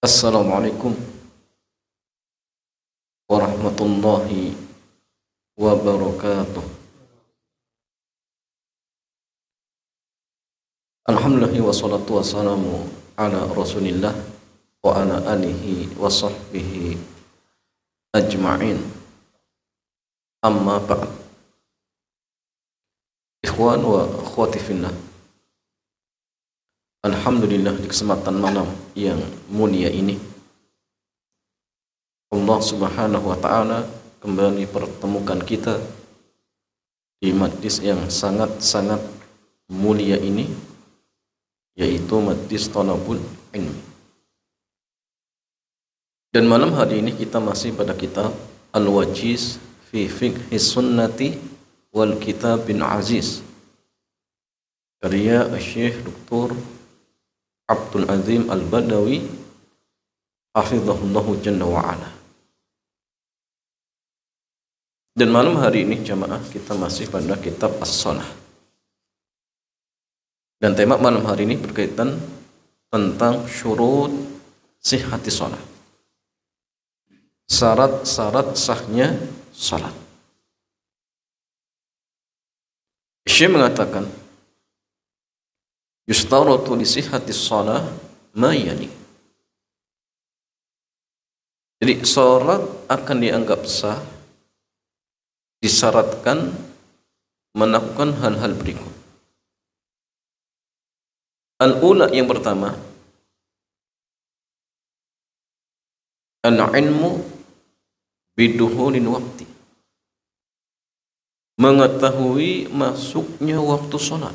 Assalamualaikum warahmatullahi wabarakatuh. Alhamdulillah wassalatu wassalamu ala rasulillah wa ala alihi wa sahbihi ajma'in. Amma ba'd. Ikhwan wa akhwati fillah, alhamdulillah, di kesempatan malam yang mulia ini Allah Subhanahu wa taala kembali pertemukan kita di majlis yang sangat-sangat mulia ini, yaitu majlis Thalabul Ilmi. Dan malam hari ini kita masih pada kitab Al-Wajiz fi Fiqhi Sunnati wal Kitabil Aziz, karya Syekh Dr. Abdul Azim Al-Badawi hafizahullahu jalla wa'ala. Dan malam hari ini jamaah kita masih pada kitab As-Shalah. Dan tema malam hari ini berkaitan tentang syurut sihhati shalah, syarat-syarat sahnya salat. Syekh mengatakan yustaratu li sihhati shalah ma yali. Jadi salat akan dianggap sah disyaratkan melakukan hal-hal berikut. Al-ula, yang pertama, al-ilmu biduhulil waqti, mengetahui masuknya waktu salat.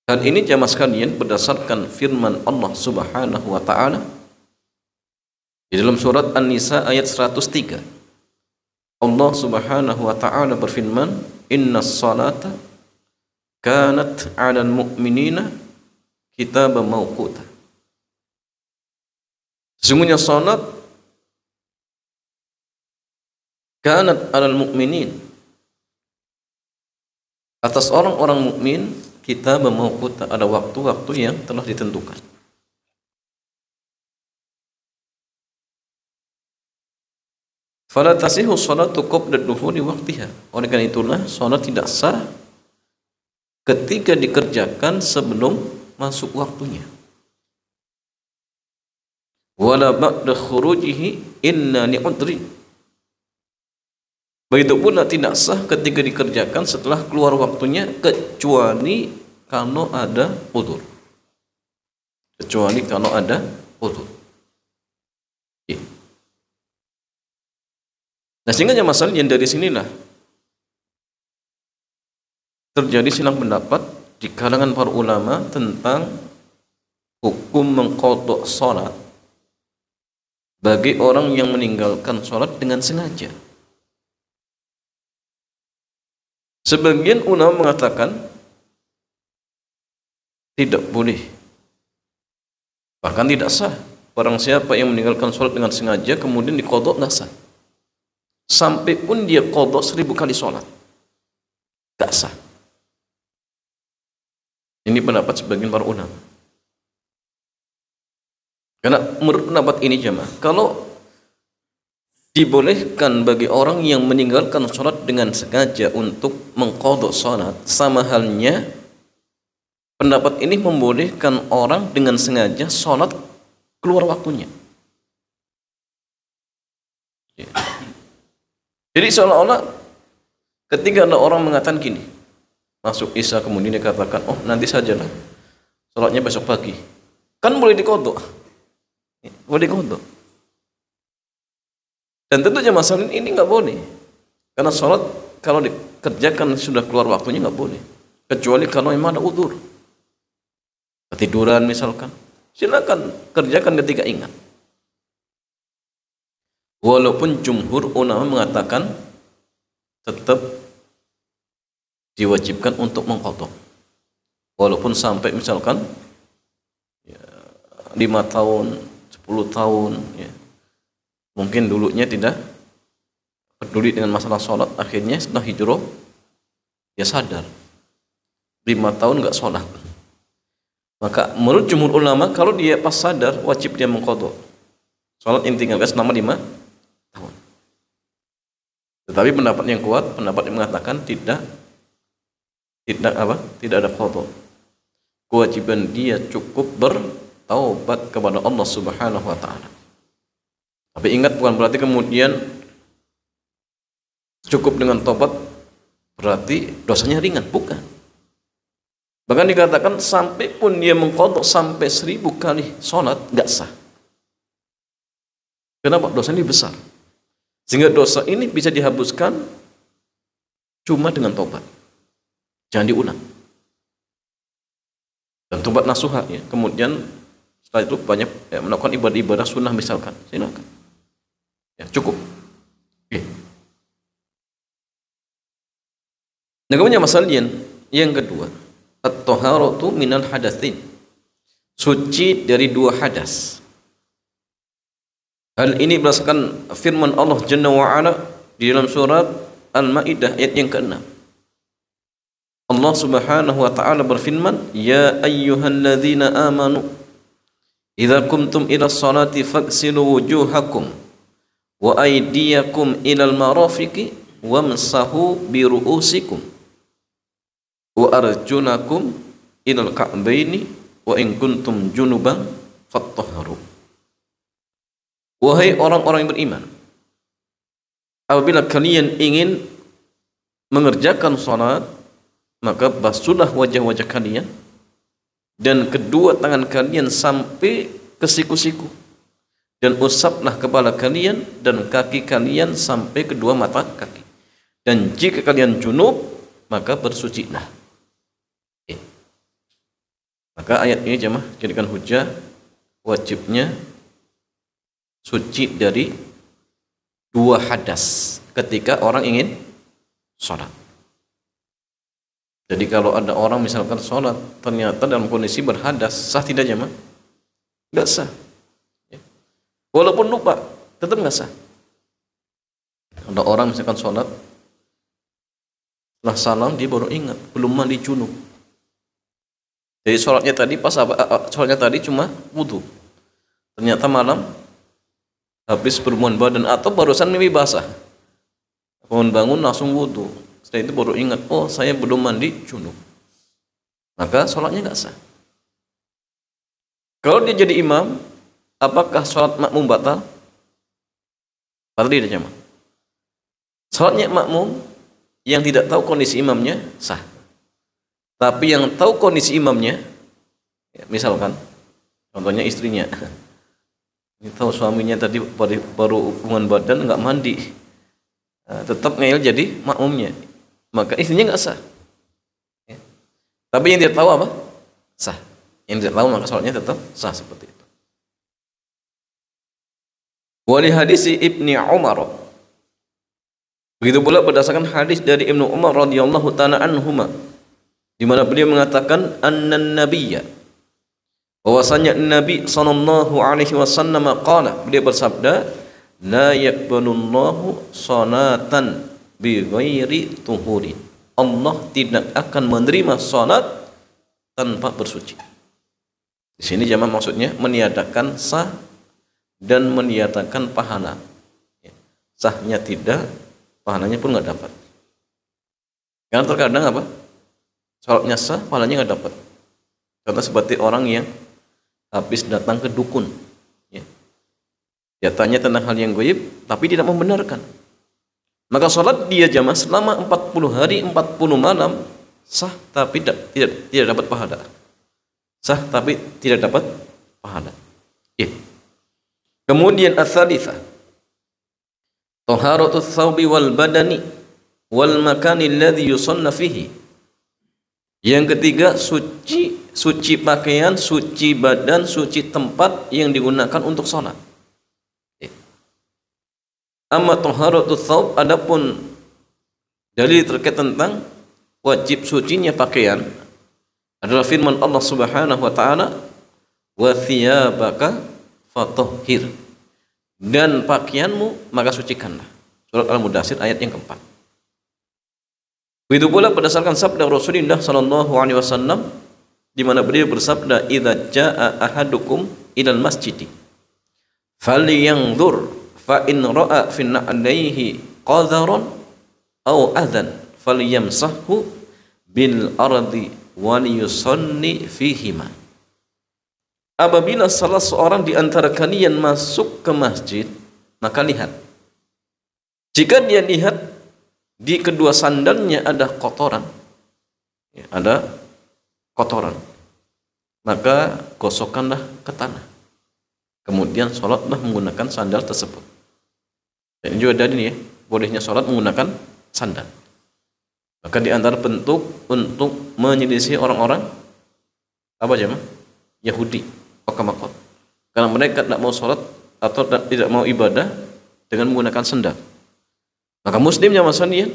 Hal ini jamaah sekalian berdasarkan firman Allah Subhanahu wa taala di dalam surat An-Nisa ayat 103. Allah Subhanahu wa taala berfirman, "Innas salata kanat 'alal mu'minina kitaban mawquta." Sesungguhnya salat kanat 'alal mu'minin, atas orang-orang mukmin, kita mawquta, ada waktu-waktu yang telah ditentukan. Fala tasihu salatu qabla dukhuli waqtiha. Oleh karena itulah salat tidak sah ketika dikerjakan sebelum masuk waktunya. Wala ba'da khurujihi illa li'udri. Begitu pula tidak sah ketika dikerjakan setelah keluar waktunya, kecuali kalau ada udzur. Kecuali kalau ada udzur. Nah, sehingga masalahnya dari sinilah terjadi silang pendapat di kalangan para ulama tentang hukum mengqadha salat bagi orang yang meninggalkan salat dengan sengaja. Sebagian ulama mengatakan tidak boleh, bahkan tidak sah. Barang siapa yang meninggalkan salat dengan sengaja kemudian diqadha, tidak sah. Sampai pun dia qadha 1000 kali salat, tidak sah. Ini pendapat sebagian para ulama. Karena menurut pendapat ini jemaah, kalau dibolehkan bagi orang yang meninggalkan salat dengan sengaja untuk mengqadha salat, sama halnya pendapat ini membolehkan orang dengan sengaja salat keluar waktunya. Jadi seolah-olah ketika ada orang mengatakan gini, masuk isya kemudian dia katakan, oh nanti sajalah, salatnya besok pagi, kan boleh diqadha, boleh diqadha. Dan tentunya masalah ini nggak boleh, karena salat kalau dikerjakan sudah keluar waktunya nggak boleh, kecuali kalau memang ada udzur, ketiduran misalkan, silakan kerjakan ketika ingat. Walaupun jumhur ulama mengatakan tetap diwajibkan untuk mengqadha, walaupun sampai misalkan 5 tahun, 10 tahun, ya. Mungkin dulunya tidak peduli dengan masalah sholat, akhirnya setelah hijrah dia sadar 5 tahun nggak sholat, Maka menurut jumhur ulama, kalau dia pas sadar wajib dia mengqadha salat yang tinggalkan selama 5 tahun. Tetapi pendapat yang kuat, pendapat yang mengatakan tidak ada qadha. Kewajiban dia cukup bertaubat kepada Allah Subhanahu wa taala. Tapi ingat, bukan berarti kemudian cukup dengan taubat berarti dosanya ringan, bukan. Bahkan dikatakan sampai pun dia mengqadha sampai 1000 kali sholat nggak sah. Kenapa? Dosanya besar. Sehingga dosa ini bisa dihapuskan cuma dengan taubat. Jangan diulang. Dan taubat nasuha ya. Kemudian setelah itu banyak melakukan ibadah-ibadah sunnah misalkan. Silakan. Ya, cukup. Oke. Nah, kemudian masalah yang kedua, at-taharatu minal hadatsin. Suci dari 2 hadas. Hal ini berdasarkan firman Allah Jalla wa Ala di dalam surat Al-Maidah ayat yang ke-6. Allah Subhanahu wa taala berfirman, "Ya ayyuhalladzina amanu idza qumtum ila sholati faghsilu wujuhakum wa aydiyakum ilal marafiqi wamsahu bi ru'usikum wa arjulakum ilal ka'baini wa in kuntum junuban fattahharu." Wahai orang-orang yang beriman, apabila kalian ingin mengerjakan salat, maka basuhlah wajah-wajah kalian dan kedua tangan kalian sampai ke siku-siku, dan usaplah kepala kalian dan kaki kalian sampai kedua mata kaki, dan jika kalian junub maka bersucilah. Maka ayat ini jemaah jadikan hujah wajibnya suci dari 2 hadas ketika orang ingin sholat. Jadi kalau ada orang misalkan sholat ternyata dalam kondisi berhadas, sah tidak jemaah? Tidak sah. Walaupun lupa, tetap nggak sah. Ada orang misalkan sholat, setelah salam dia baru ingat belum mandi junub. Jadi sholatnya tadi cuma wudu. Ternyata malam habis berhubungan badan atau barusan mimpi basah, bangun langsung wudu. Setelah itu baru ingat, oh saya belum mandi junub. Maka sholatnya nggak sah. Kalau dia jadi imam, apakah sholat makmum batal? Batal tidak jemaah. Sholatnya makmum yang tidak tahu kondisi imamnya sah. Tapi yang tahu kondisi imamnya, ya, misalkan contohnya istrinya, ini tahu suaminya tadi baru hubungan badan nggak mandi, tetap ngeyel jadi makmumnya, maka istrinya nggak sah. Ya. Tapi yang dia tahu apa? Sah. Yang tidak tahu maka sholatnya tetap sah seperti itu. Wali hadis Ibni Umar. Begitu pula berdasarkan hadis dari Ibnu Umar radhiyallahu taala anhuma, di mana beliau mengatakan annan nabiyya, bahwasanya Nabi sallallahu alaihi wasallam qala, beliau bersabda, la yaqbalullahu salatan bi ghairi tuhurin. Allah tidak akan menerima salat tanpa bersuci. Di sini jamaah maksudnya meniadakan sah dan meniadakan pahala. Sahnya tidak, pahalanya pun nggak dapat. Karena terkadang apa? Salatnya sah, pahalanya nggak dapat. Contoh seperti orang yang habis datang ke dukun, ya. Dia tanya tentang hal yang gaib, tapi tidak membenarkan. Maka salat dia jamaah selama 40 hari 40 malam sah, tapi tidak dapat pahala. Sah tapi tidak dapat pahala. Ya. Kemudian ats-tsalitsah, taharatus tsaubi wal badani wal makani alladhi yusanna fihi. Yang ketiga, suci pakaian, suci badan, suci tempat yang digunakan untuk sholat. Amma taharatus tsaub, adapun dalil terkait tentang wajib sucinya pakaian adalah firman Allah Subhanahu wa taala, wa thiyabaka fatahhir, dan pakaianmu maka sucikanlah. Surat Al-Mudaththir ayat yang keempat. Begitu pula berdasarkan sabda Rasulullah sallallahu alaihi wasallam, di mana beliau bersabda, "Idza jaa ahadukum ilal masjidi falyanzur fa in ra'a fi na'layhi qadharan aw adhan falyamsahhu bil ardi wa liyusalli fihima." Apabila salah seorang di antara kalian masuk ke masjid, maka lihat. Jika dia lihat di kedua sandalnya ada kotoran, ada kotoran, maka gosokkanlah ke tanah. Kemudian sholatlah menggunakan sandal tersebut. Dan juga ada ini ya, bolehnya sholat menggunakan sandal. Maka di antara bentuk untuk menyelisih orang-orang apa jemaah? Yahudi, Okamakot. Karena mereka tidak mau sholat atau tidak mau ibadah dengan menggunakan sandal. Maka muslimnya masanya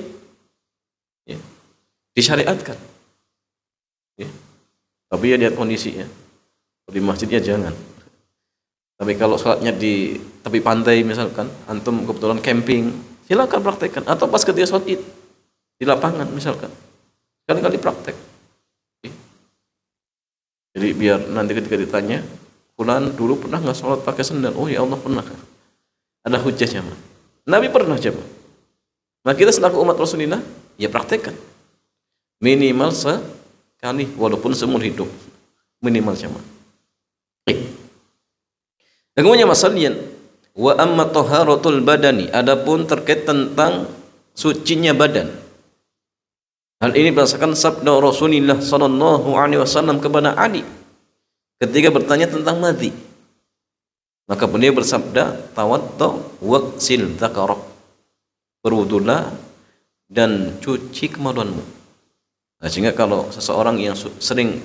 ya, disyariatkan. Ya. Tapi ya lihat kondisinya. Di masjidnya jangan. Tapi kalau sholatnya di tepi pantai misalkan, antum kebetulan camping, silakan praktekkan. Atau pas ketika sholat id di lapangan misalkan, kali-kali praktek. Ya. Jadi biar nanti ketika ditanya, fulan dulu pernah nggak sholat pakai sandal? Oh ya Allah pernah. Ada hujahnya. Nabi pernah coba. Nah kita selaku umat Rasulullah ya praktekkan minimal sekali walaupun seumur hidup, minimal sama. Dan kemudian masalian wa amma taharatul badani, adapun terkait tentang sucinya badan. Hal ini berdasarkan sabda Rasulullah sallallahu alaihi wasallam kepada Ali ketika bertanya tentang madhi. Maka beliau bersabda, tawaddu waqsil dzakarak, berwudulah dan cuci kemaluanmu. Nah, sehingga kalau seseorang yang sering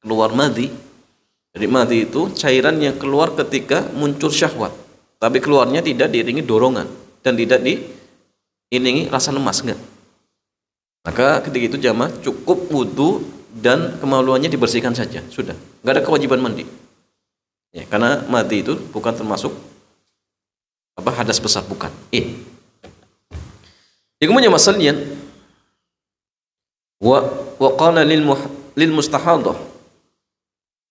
keluar madhi, jadi madhi itu cairan yang keluar ketika muncul syahwat, tapi keluarnya tidak diiringi dorongan dan tidak diiringi rasa lemas, enggak. Maka ketika itu jamaah cukup wudu dan kemaluannya dibersihkan saja, sudah, enggak ada kewajiban mandi. Ya, karena madhi itu bukan termasuk hadas besar, bukan. Kemudian masalahnya wa qala lil mustahadah,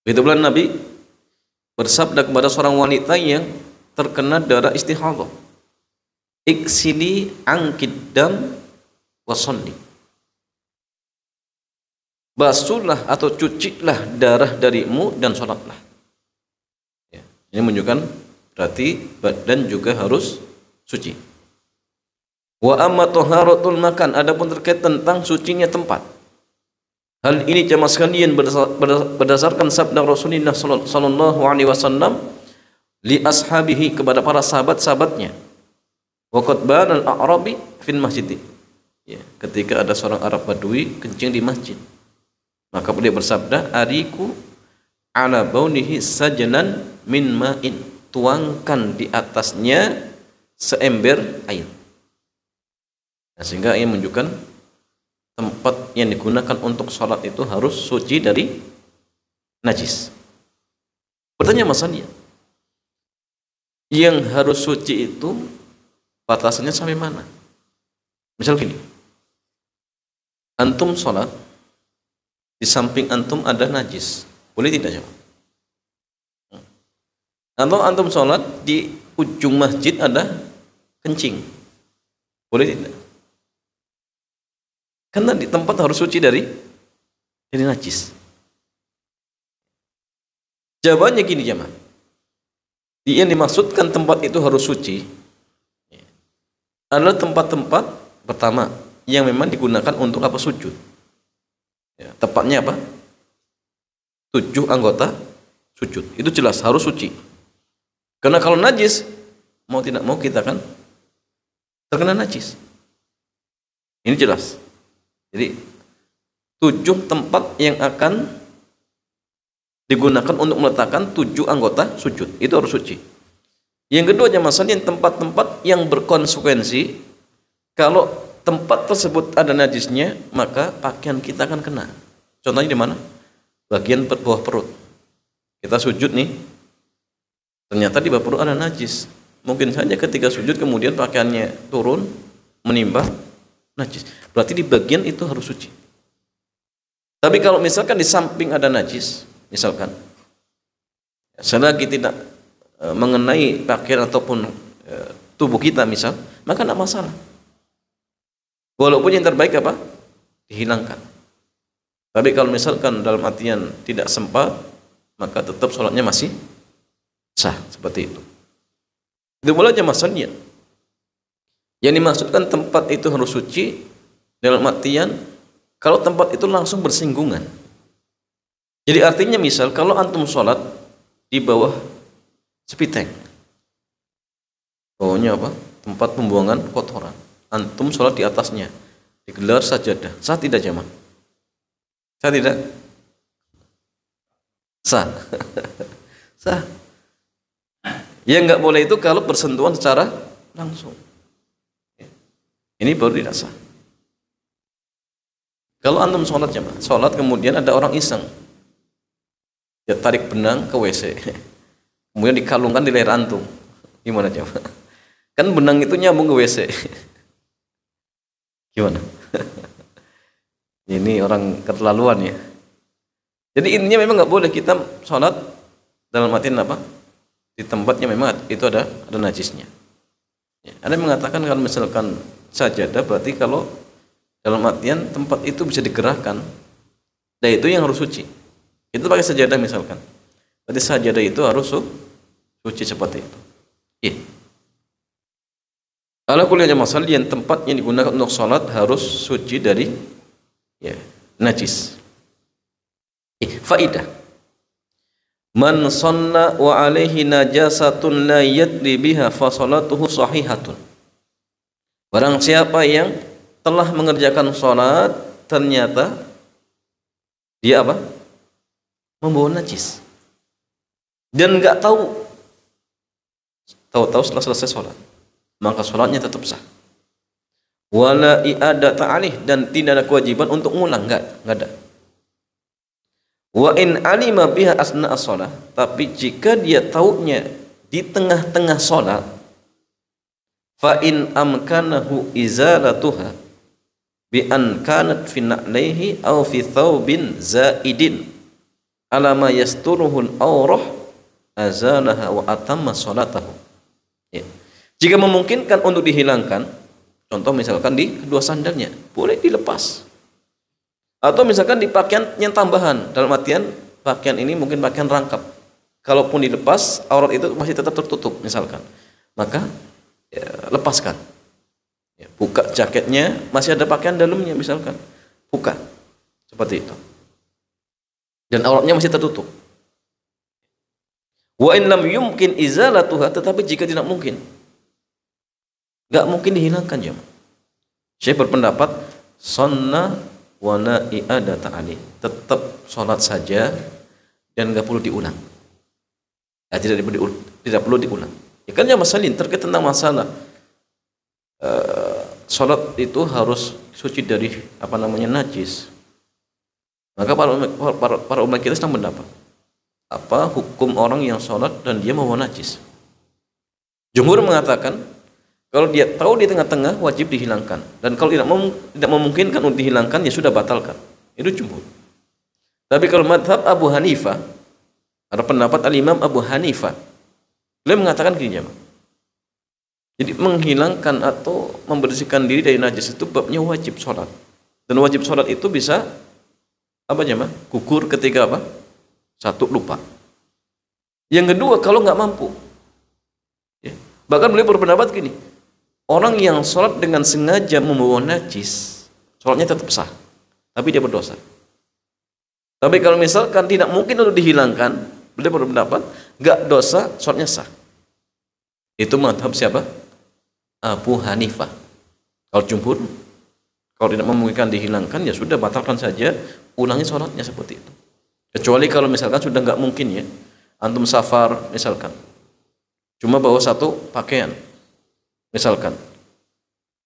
itu bulan Nabi bersabda kepada seorang wanita yang terkena darah istihadah, iksili angkid dam wa sholli, basuhlah atau cucilah darah darimu dan sholatlah. Ya, ini menunjukkan berarti badan juga harus suci. Wa amma taharatul makan, adapun terkait tentang sucinya tempat. Hal ini jemaah sekalian berdasarkan sabda Rasulullah sallallahu alaihi wasallam li ashabihi, kepada para sahabat-sahabatnya. Wa qad bana al-a'rabi fil masjid. Ya, ketika ada seorang Arab Badui kencing di masjid, maka beliau bersabda, ariku ala baunihi sajlan min ma'in, tuangkan di atasnya seember air. Nah, sehingga ini menunjukkan tempat yang digunakan untuk sholat itu harus suci dari najis. Bertanya masalahnya, yang harus suci itu batasannya sampai mana? Misal gini, antum sholat, di samping antum ada najis, boleh tidak coba? Atau antum sholat di ujung masjid ada kencing, boleh tidak? Karena di tempat harus suci dari najis. Jawabannya gini jemaah, yang dimaksudkan tempat itu harus suci adalah tempat-tempat pertama yang memang digunakan untuk apa? Sujud. Ya, tepatnya apa? 7 anggota sujud. Itu jelas harus suci. Karena kalau najis, mau tidak mau kita kan terkena najis. Ini jelas. Jadi 7 tempat yang akan digunakan untuk meletakkan 7 anggota sujud, itu harus suci. Yang kedua masalahnya tempat-tempat yang berkonsekuensi, kalau tempat tersebut ada najisnya, maka pakaian kita akan kena. Contohnya di mana? Bagian bawah perut. Kita sujud nih, ternyata di bawah perut ada najis. Mungkin saja ketika sujud kemudian pakaiannya turun menimba najis. Berarti di bagian itu harus suci. Tapi kalau misalkan di samping ada najis, misalkan selagi tidak mengenai pakaian ataupun tubuh kita misal, maka tidak masalah. Walaupun yang terbaik apa? Dihilangkan. Tapi kalau misalkan dalam artian tidak sempat, maka tetap sholatnya masih sah seperti itu. Itu pula jamaah niat. Yang dimaksudkan tempat itu harus suci dalam artian kalau tempat itu langsung bersinggungan. Jadi artinya misal kalau antum sholat di bawah sepiteng, bawahnya apa? Tempat pembuangan kotoran. Antum sholat di atasnya, digelar sajadah. Sah tidak jamaah? Sah tidak? Sah. Sah. Yang nggak boleh itu kalau bersentuhan secara langsung. Ini baru tidak sah. Kalau antum sholat jamaah, sholat kemudian ada orang iseng, dia tarik benang ke WC, kemudian dikalungkan di leher antum, gimana jamaah? Kan benang itu nyambung ke WC. Gimana? Ini orang keterlaluan ya. Jadi intinya memang nggak boleh kita sholat dalam artian apa? Di tempatnya memang itu ada najisnya. Ya, ada yang mengatakan kalau misalkan sajadah berarti kalau dalam artian tempat itu bisa digerakkan, dan itu yang harus suci. Itu pakai sajadah misalkan. Berarti sajadah itu harus suci seperti itu. Iya. Ala kulli masalah yang tempat yang digunakan untuk sholat harus suci dari najis. Faidah. Man sanna wa alaihi najasatun la yadri biha fa salatuhu sahihatun. Barang siapa yang telah mengerjakan sholat ternyata dia apa? Membawa najis. Dan enggak tahu setelah selesai sholat, maka sholatnya tetap sah. Wala i'adata alih, dan tidak ada kewajiban untuk ngulang, enggak ada. Wa in alima biha asna as-shalah, tapi jika dia taunya di tengah-tengah sholat, fa in amkanahu izalatuha bi an kanat fi na'laihi aw fi thawbin zaidin ala ma yasturuhu al-awrah azalaha wa atamma sholatahu. Ya. Jika memungkinkan untuk dihilangkan, contoh misalkan di kedua sandalnya, boleh dilepas. Atau misalkan di pakaian yang tambahan, dalam artian pakaian ini mungkin pakaian rangkap. Kalaupun dilepas, aurat itu masih tetap tertutup misalkan. Maka lepaskan. Ya, buka jaketnya, masih ada pakaian dalamnya misalkan. Buka. Seperti itu. Dan auratnya masih tertutup. Wa in lam yumkin izalatuha, tetapi jika tidak mungkin, enggak mungkin dihilangkan jemaah. Syekh berpendapat sunnah wa la i'adata alih, tetap sholat saja dan enggak perlu diulang. Ya, tidak perlu diulang. Ya kan ya masalin terkait tentang masalah sholat itu harus suci dari najis. Maka para ulama kita sedang mendapat apa hukum orang yang sholat dan dia membawa najis. Jumhur mengatakan kalau dia tahu di tengah-tengah wajib dihilangkan, dan kalau tidak memungkinkan untuk dihilangkan ya sudah batalkan. Itu jumhur. Tapi kalau madhab Abu Hanifah, ada pendapat al-Imam Abu Hanifah, beliau mengatakan gini jemaah. Jadi menghilangkan atau membersihkan diri dari najis itu babnya wajib sholat, dan wajib sholat itu bisa gugur ketika satu, lupa. Yang kedua kalau nggak mampu, ya. Bahkan beliau berpendapat gini, orang yang sholat dengan sengaja membawa najis, sholatnya tetap sah, tapi dia berdosa. Tapi kalau misalkan tidak mungkin untuk dihilangkan, beliau berpendapat nggak dosa, sholatnya sah. Itu madhab siapa? Abu Hanifah. Kalau jumhur, kalau tidak memungkinkan dihilangkan, ya sudah batalkan saja, ulangi sholatnya seperti itu. Kecuali kalau misalkan sudah nggak mungkin ya, antum safar misalkan, cuma bawa satu pakaian, misalkan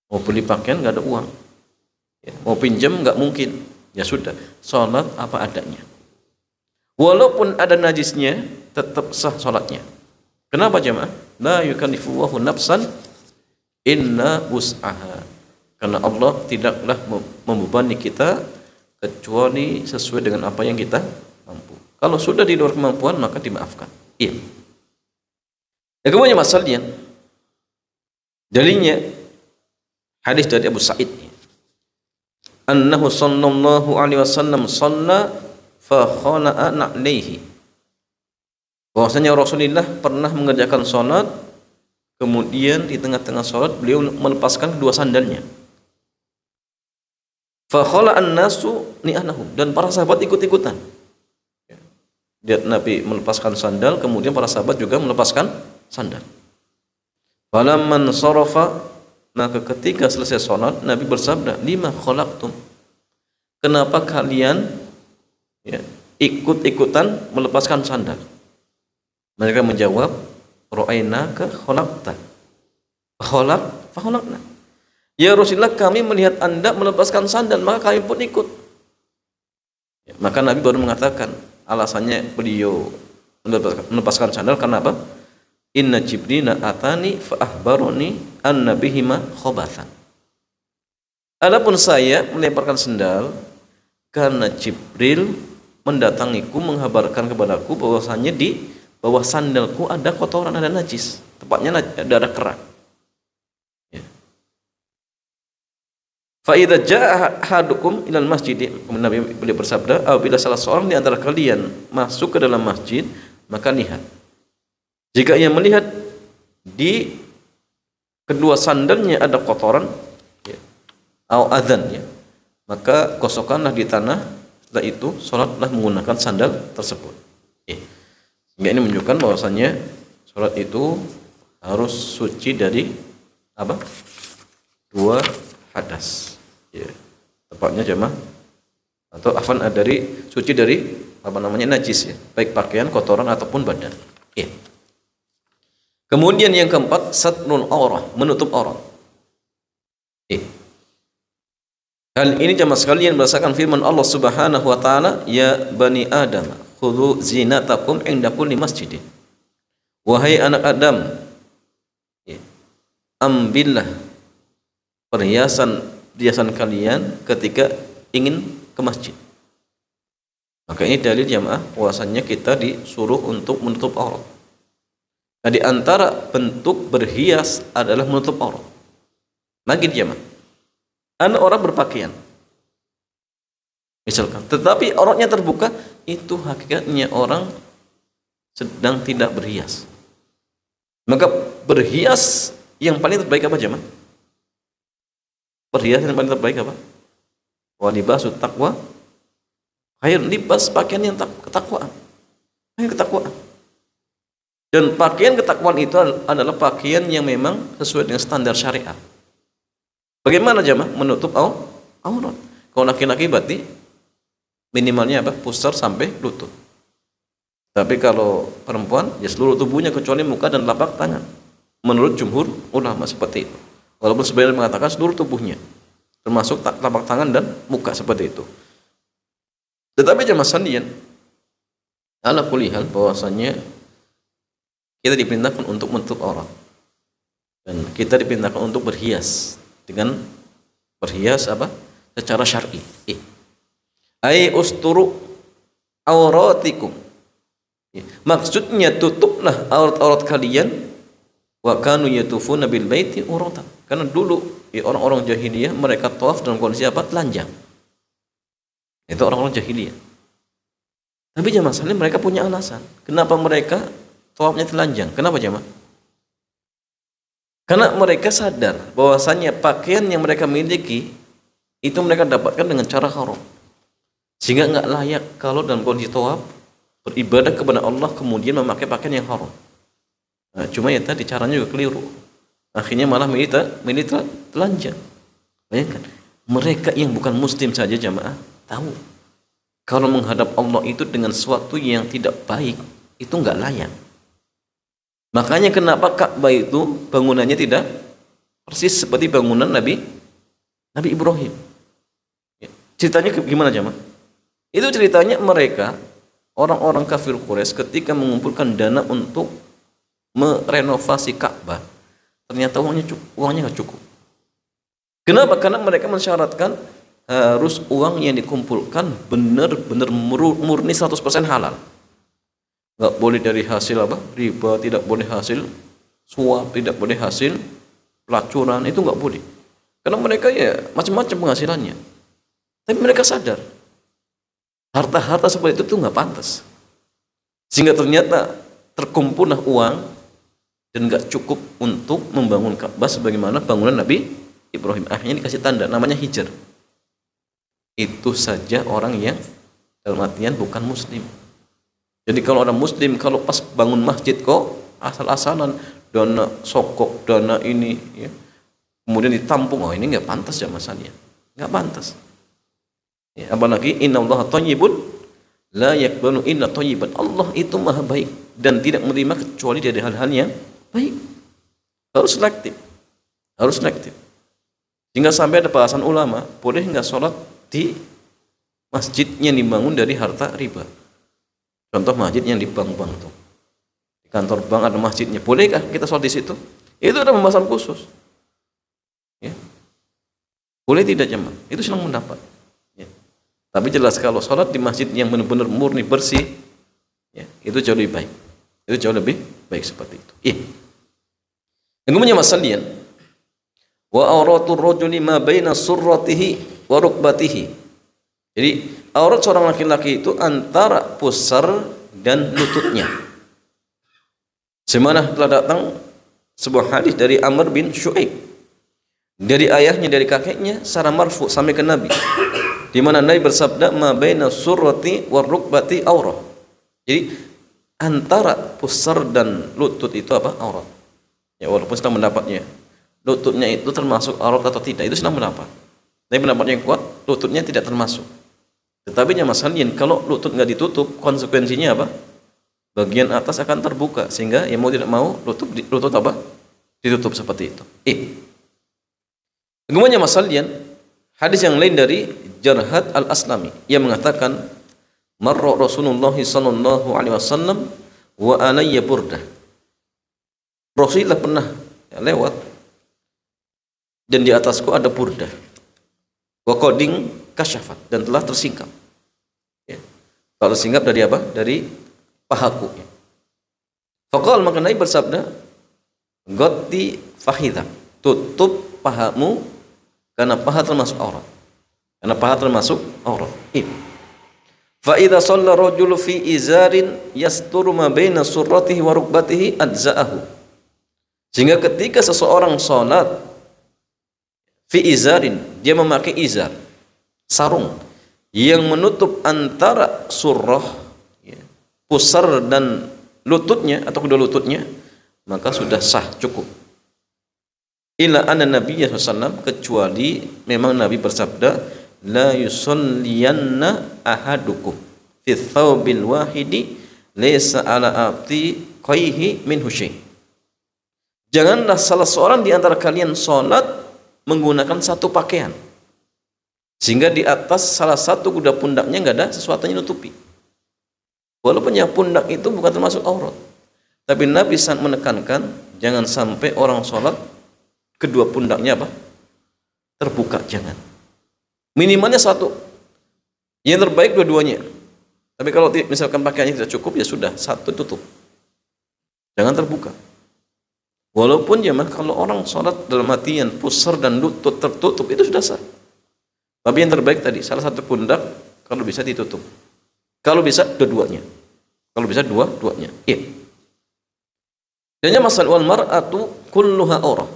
mau beli pakaian nggak ada uang, ya, mau pinjam nggak mungkin, ya sudah, sholat apa adanya. Walaupun ada najisnya, tetap sah sholatnya. Kenapa jemaah? La yukallifullahu nafsan inna wus'aha. Karena Allah tidaklah membebani kita kecuali sesuai dengan apa yang kita mampu. Kalau sudah di luar kemampuan maka dimaafkan. Iya. Ya, kemudian masalahnya dalilnya hadis dari Abu Sa'id annahu sallallahu alaihi wasallam shalla fa khala'a na'laihi, bahwasanya Rasulullah pernah mengerjakan salat, kemudian di tengah-tengah salat beliau melepaskan kedua sandalnya. Fa khala'an nasu ni'anahum, dan para sahabat ikut-ikutan. Lihat Nabi melepaskan sandal, kemudian para sahabat juga melepaskan sandal. Falamman sarafa, maka ketika selesai salat Nabi bersabda, lima khalaqtum, kenapa kalian ikut-ikutan melepaskan sandal? Mereka menjawab, ra'ainaka khalaqta fakhalaqna. Ya Rasulullah, kami melihat Anda melepaskan sandal, maka kami pun ikut. Maka Nabi baru mengatakan alasannya beliau melepaskan sandal karena apa? Inna Jibril atani fa ahbaroni anna bihima khabathan. Adapun saya melemparkan sandal karena Jibril mendatangiku menghabarkan kepadaku bahwasanya di bawah sandalku ada kotoran, ada najis, tepatnya ada kerak. Fa idza jaa ahadukum ilal masjid, Nabi beliau bersabda, apabila salah seorang di antara kalian masuk ke dalam masjid, maka lihat, jika ia melihat di kedua sandalnya ada kotoran atau adzan, maka gosokkanlah di tanah, setelah itu salatlah menggunakan sandal tersebut. Sehingga ini menunjukkan bahwasanya salat itu harus suci dari apa? Dua hadas, tepatnya jemaah, atau afan dari suci dari apa namanya najis, baik pakaian, kotoran ataupun badan. Kemudian yang keempat, satrul aurah, menutup aurat. Hal ini jemaah sekalian berdasarkan firman Allah Subhanahu wa taala, ya bani Adam khudhu zinatakum inda kulli masjidin. Wahai anak Adam, ambillah perhiasan kalian ketika ingin ke masjid. Maka ini dalil jamaah bahwasanya kita disuruh untuk menutup aurat. Nah, di antara bentuk berhias adalah menutup aurat. Lagi jamaah, ada orang berpakaian misalkan, tetapi auratnya terbuka, itu hakikatnya orang sedang tidak berhias. Maka berhias yang paling terbaik apa jamaah? Perhiasan yang paling terbaik apa? Wa libasut taqwa khair, libas pakaian yang ketakwaan. Ketakwaan. Dan pakaian ketakwaan itu adalah pakaian yang memang sesuai dengan standar syariat. Bagaimana jamaah menutup aurat? Kalau laki-laki berarti minimalnya apa? Pusar sampai lutut. Tapi kalau perempuan ya seluruh tubuhnya kecuali muka dan telapak tangan. Menurut jumhur ulama seperti itu. Walaupun sebenarnya mengatakan seluruh tubuhnya, termasuk telapak tangan dan muka seperti itu. Tetapi jemaah sekalian, ala kulli hal bahwasanya kita diperintahkan untuk menutup aurat dan kita diperintahkan untuk berhias dengan berhias apa? Secara syar'i. Ai usturu auratikum. Maksudnya tutuplah aurat-aurat kalian. Wa kanu yatufuna bil baiti uratan. Karena dulu orang-orang jahiliyah mereka tawaf dalam kondisi apa? Telanjang. Itu orang-orang jahiliyah. Tapi jemaah sekalian, mereka punya alasan. Kenapa mereka tawafnya telanjang? Kenapa jemaah? Karena mereka sadar bahwasanya pakaian yang mereka miliki itu mereka dapatkan dengan cara haram. Sehingga enggak layak kalau dalam kondisi tawaf beribadah kepada Allah kemudian memakai pakaian yang haram. Nah, cuma ya tadi caranya juga keliru. Akhirnya malah milih telanjang. Bayangkan, mereka yang bukan muslim saja jamaah tahu kalau menghadap Allah itu dengan sesuatu yang tidak baik, itu enggak layak. Makanya kenapa Ka'bah itu bangunannya tidak persis seperti bangunan Nabi Ibrahim. Ceritanya gimana jamaah? Itu ceritanya mereka orang-orang kafir Quraisy ketika mengumpulkan dana untuk merenovasi Ka'bah, ternyata uangnya nggak cukup. Kenapa? Karena mereka mensyaratkan harus uang yang dikumpulkan benar-benar murni 100% halal. Nggak boleh dari hasil apa? Riba, tidak boleh hasil suap, tidak boleh hasil pelacuran, itu nggak boleh. Karena mereka ya macam-macam penghasilannya. Tapi mereka sadar harta-harta seperti itu tuh nggak pantas. Sehingga ternyata terkumpullah uang dan nggak cukup untuk membangun Ka'bah sebagaimana bangunan Nabi Ibrahim. Akhirnya dikasih tanda namanya Hijr. Itu saja orang yang dalam artian bukan muslim. Jadi kalau orang muslim kalau pas bangun masjid kok asal-asalan dana sokok, dana ini ya, kemudian ditampung, oh ini nggak pantas ya masanya, nggak pantas. Ya, apalagi innallaha thayyibun la yaqbalu illa thayyiban. Allah itu maha baik dan tidak menerima kecuali dari hal-hal yang baik. Harus selektif, harus selektif. Hingga sampai ada bahasan ulama, boleh nggak sholat di masjid yang dibangun dari harta riba? Contoh masjid yang di bank-bank tuh, di kantor bank ada masjidnya, bolehkah kita sholat di situ? Itu ada pembahasan khusus. Ya. Boleh tidak jemaah? Itu senang mendapat. Ya. Tapi jelas kalau sholat di masjid yang benar-benar murni bersih, ya, itu jauh lebih baik. Itu jauh lebih baik seperti itu. Iya. Yang kemudian masalian, wa auratul rajuli ma baina surratihi wa rukbatihi. Jadi aurat seorang laki-laki itu antara pusar dan lututnya. Semana telah datang sebuah hadis dari Amr bin Syu'aib, dari ayahnya, dari kakeknya, secara marfu sampai ke Nabi, di mana Nabi bersabda ma baina surrati wa rukbati aurah. Jadi antara pusar dan lutut itu apa? Aurat. Ya, walaupun sedang mendapatnya lututnya itu termasuk aurat atau tidak, itu sedang mendapat. Tapi pendapat yang kuat lututnya tidak termasuk. Tetapi yang masalahnya kalau lutut nggak ditutup, konsekuensinya apa? Bagian atas akan terbuka sehingga ya mau tidak mau lutut apa? Ditutup seperti itu. Kemudian masalahnya hadis yang lain dari Jarhad al-Aslami yang mengatakan marra Rasulullah sallallahu alaihi wasallam wa alayya burdah. Rasulullah pernah lewat dan di atasku ada burdah. Wa qading kasyafat, dan telah tersingkap. Ya. Kalau tersingkap dari apa? Dari pahaku. Ya. Faqal, maka Nabi bersabda, "Ghatti fakhidhak." Tutup pahamu karena paha termasuk aurat. Karena paha termasuk aurat. Fa idza shalla rajulu fi izarin yasturu ma baina surratihi wa rukbatihi adza'ahu. Sehingga ketika seseorang salat fi izarin, dia memakai izar, sarung yang menutup antara surrah, ya, pusar dan lututnya atau kedua lututnya, maka sudah sah, cukup. Ila anna Nabi SAW, kecuali memang Nabi bersabda, la yusalliyanna ahadukum fi thawbil wahidi laysa ala ati qayhi minhu syai'. Janganlah salah seorang di antara kalian salat menggunakan satu pakaian sehingga di atas salah satu kuda pundaknya nggak ada sesuatu yang nutupi. Walaupun yang pundak itu bukan termasuk aurat, tapi Nabi sangat menekankan jangan sampai orang sholat kedua pundaknya apa? Terbuka, jangan. Minimalnya satu. Yang terbaik dua-duanya. Tapi kalau misalkan pakaiannya tidak cukup, ya sudah, satu tutup. Jangan terbuka. Walaupun jemaah kalau orang sholat dalam artian pusar dan lutut tertutup itu sudah sah. Tapi yang terbaik tadi salah satu pundak kalau bisa ditutup. Kalau bisa dua-duanya. Kalau bisa dua-duanya. Iya. Dan masalah wal mar'atu kulluha aurah.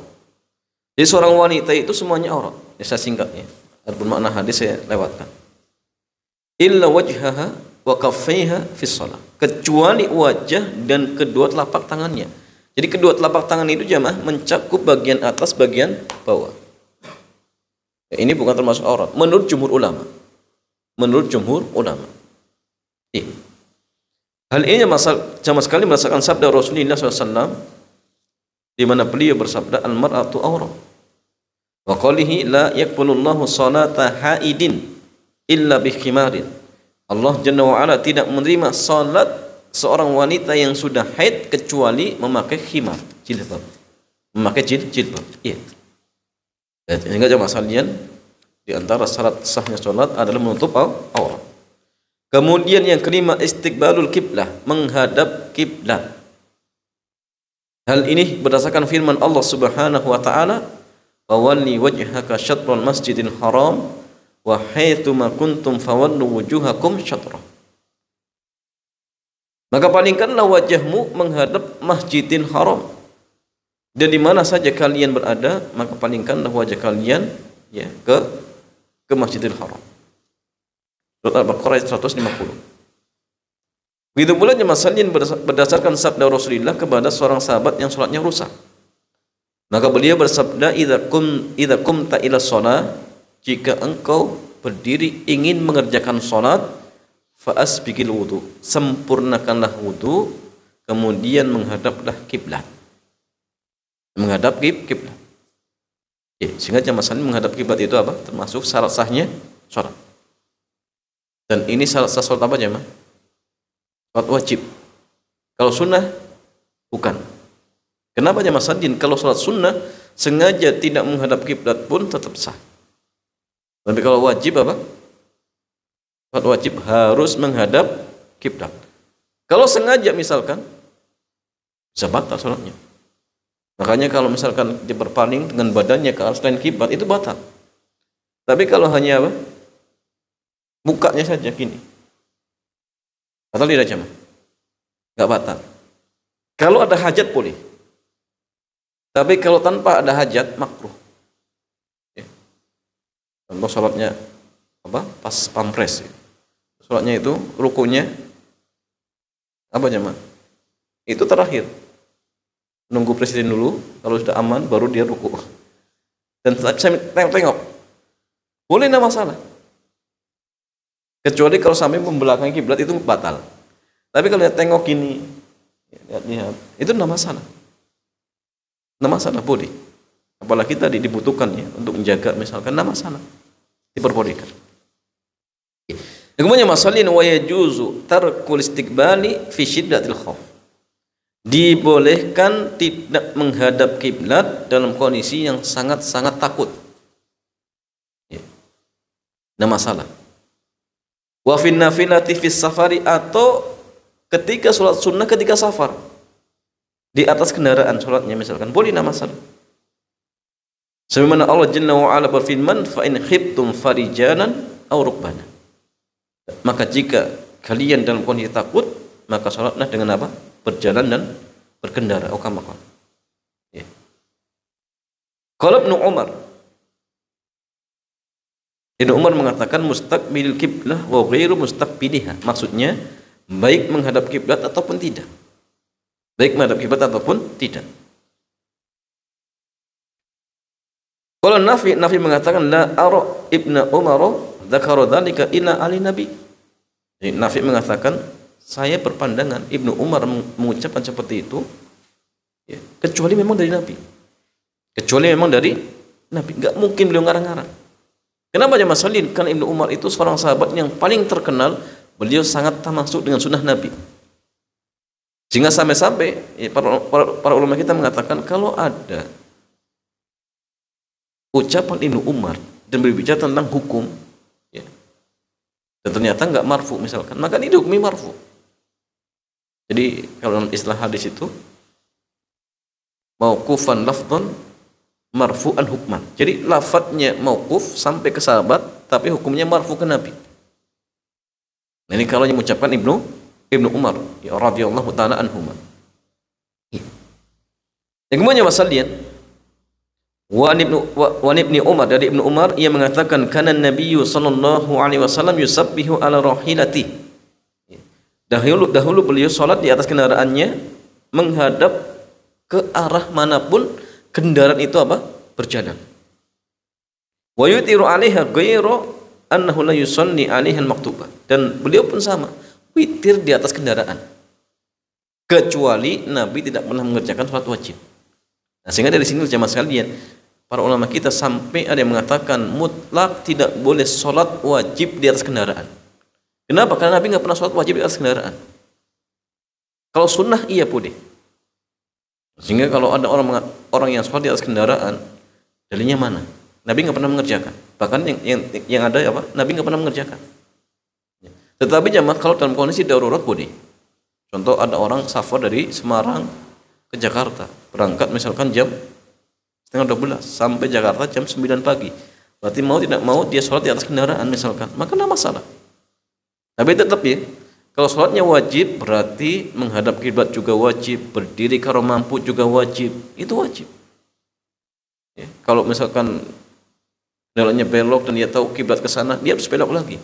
Jadi seorang wanita itu semuanya aurat. Ya, saya singkatnya. Adapun makna hadis saya lewatkan. Illa wajhaha wa kaffaiha fi shalah. Kecuali wajah dan kedua telapak tangannya. Jadi kedua telapak tangan itu jamaah mencakup bagian atas, bagian bawah. Ya, ini bukan termasuk aurat menurut jumhur ulama. Menurut jumhur ulama. Iya. Hal ini sama sekali merasakan sabda Rasulullah SAW di mana beliau bersabda al-mar'atu aurat. Wa qalihi la yaqbalullahu salata haidin illa bi khimarin. Allah Jalla wa Ala tidak menerima salat seorang wanita yang sudah haid kecuali memakai khimar, jilbab. Memakai jilbab. Iya. Sehingga jemaah sekalian, Di antara syarat sahnya sholat adalah menutup aurat. Kemudian yang kelima, istiqbalul kiblah, menghadap kiblat. Hal ini berdasarkan firman Allah Subhanahu wa taala, "Fawalli wajhaka syatral masjidil haram wa haitsu ma kuntum fawallu wujuhakum syatrah." Maka palingkanlah wajahmu menghadap Masjidil Haram. Dan di mana saja kalian berada, maka palingkanlah wajah kalian ya ke Masjidil Haram. Surat Al-Baqarah 150. Begitu pula jemaah sekalian berdasarkan sabda Rasulullah kepada seorang sahabat yang salatnya rusak. Maka beliau bersabda, idza qumta ila shalah, jika engkau berdiri ingin mengerjakan salat, fa asbiqil wudu, sempurnakanlah wudu, kemudian menghadaplah kiblat. Menghadap kiblat. Ya, sehingga jemaah sekalian menghadap kiblat itu apa? Termasuk syarat sahnya salat. Dan ini syarat sah salat apa jemaah? Salat wajib. Kalau sunnah bukan. Kenapa jemaah sekalian? Kalau salat sunnah sengaja tidak menghadap kiblat pun tetap sah. Tapi kalau wajib apa? Salat wajib harus menghadap kiblat. Kalau sengaja misalkan bisa batal salatnya. Makanya kalau misalkan dia berpaling dengan badannya ke arah selain kiblat itu batal. Tapi kalau hanya apa? Mukanya saja gini. Batal tidak jemaah? Enggak batal. Kalau ada hajat boleh. Tapi kalau tanpa ada hajat makruh. Ya. Contoh salatnya apa? Pas pampres. Ya. Salatnya itu rukunya apa jemaah? Itu terakhir. Nunggu presiden dulu, kalau sudah aman baru dia ruku. Dan saya tengok. Boleh, tidak masalah. Kecuali kalau sampai membelakangi kiblat itu batal. Tapi kalau dia tengok gini, lihat, itu tidak masalah. Tidak masalah, boleh. Apalagi tadi dibutuhkannya untuk menjaga misalkan, tidak masalah. Diperbolehkan. Kemudian masalin wa yajuzu tarkul istiqbali fi syiddatil khauf. Dibolehkan tidak menghadap kiblat dalam kondisi yang sangat-sangat takut. Ya. Tidak masalah. Wa fin nafilati fis safari, atau ketika sholat sunnah ketika safar di atas kendaraan sholatnya misalkan boleh, tidak masalah. Sebagaimana Allah Jalla wa Ala berfirman, fa in khiftum farijanan aw rukbana. Maka jika kalian dalam kondisi takut, maka sholatlah dengan apa? Berjalan dan berkendara. Ya. Qala Ibnu Umar. Ibnu Umar mengatakan mustaqbilil kiblah wa ghairu mustaqbiliha. Maksudnya baik menghadap kiblat ataupun tidak. Baik menghadap kiblat ataupun tidak. Kalau Nafi mengatakan la ara Ibnu Umar dzakara dzalika ila ali nabi. Jadi Nafi mengatakan saya berpandangan Ibnu Umar mengucapkan seperti itu ya, kecuali memang dari Nabi. Kecuali memang dari Nabi. Enggak mungkin beliau ngarang-ngarang. Kenapa jemaah sekalian? Karena Ibnu Umar itu seorang sahabat yang paling terkenal, beliau sangat tamasuk dengan sunnah Nabi. Sehingga sampai-sampai ya, para ulama kita mengatakan kalau ada ucapan Ibnu Umar dan berbicara tentang hukum ya, dan ternyata enggak marfu misalkan, maka ini dihukumi marfu. Jadi kalau dalam istilah hadis itu mauqufan lafdhan marfu'an hukman. Jadi lafadznya mauquf sampai ke sahabat tapi hukumnya marfu ke Nabi. Nah, ini kalau yang mengucapkan Ibnu Umar ya radhiyallahu taala anhuma. Yang kemudian wasalian wa ibni Umar, dari Ibnu Umar ia mengatakan kana Nabiyyu sallallahu alaihi wasallam yusabbihu ala rahilati. Dahulu beliau salat di atas kendaraannya menghadap ke arah manapun kendaraan itu apa? Berjalan. Wa yutiru 'alaiha ghairu annahu la yusalli 'alaiha al-maktubah. Dan beliau pun sama, witir di atas kendaraan. Kecuali Nabi tidak pernah mengerjakan salat wajib. Nah, sehingga dari sini jemaah sekalian, para ulama kita sampai ada yang mengatakan mutlak tidak boleh salat wajib di atas kendaraan. Kenapa? Karena Nabi nggak pernah sholat wajib di atas kendaraan. Kalau sunnah iya boleh. Sehingga kalau ada orang yang sholat di atas kendaraan, dalilnya mana? Nabi nggak pernah mengerjakan. Bahkan yang ada apa? Nabi nggak pernah mengerjakan. Tetapi jamaah kalau dalam kondisi darurat boleh. Contoh ada orang safar dari Semarang ke Jakarta, berangkat misalkan jam setengah 12 sampai Jakarta jam 9 pagi. Berarti mau tidak mau dia sholat di atas kendaraan misalkan, maka tidak masalah. Tapi tetap ya, kalau sholatnya wajib berarti menghadap kiblat juga wajib, berdiri kalau mampu juga wajib, itu wajib. Ya, kalau misalkan kendaraannya belok dan dia tahu kiblat ke sana, dia harus belok lagi.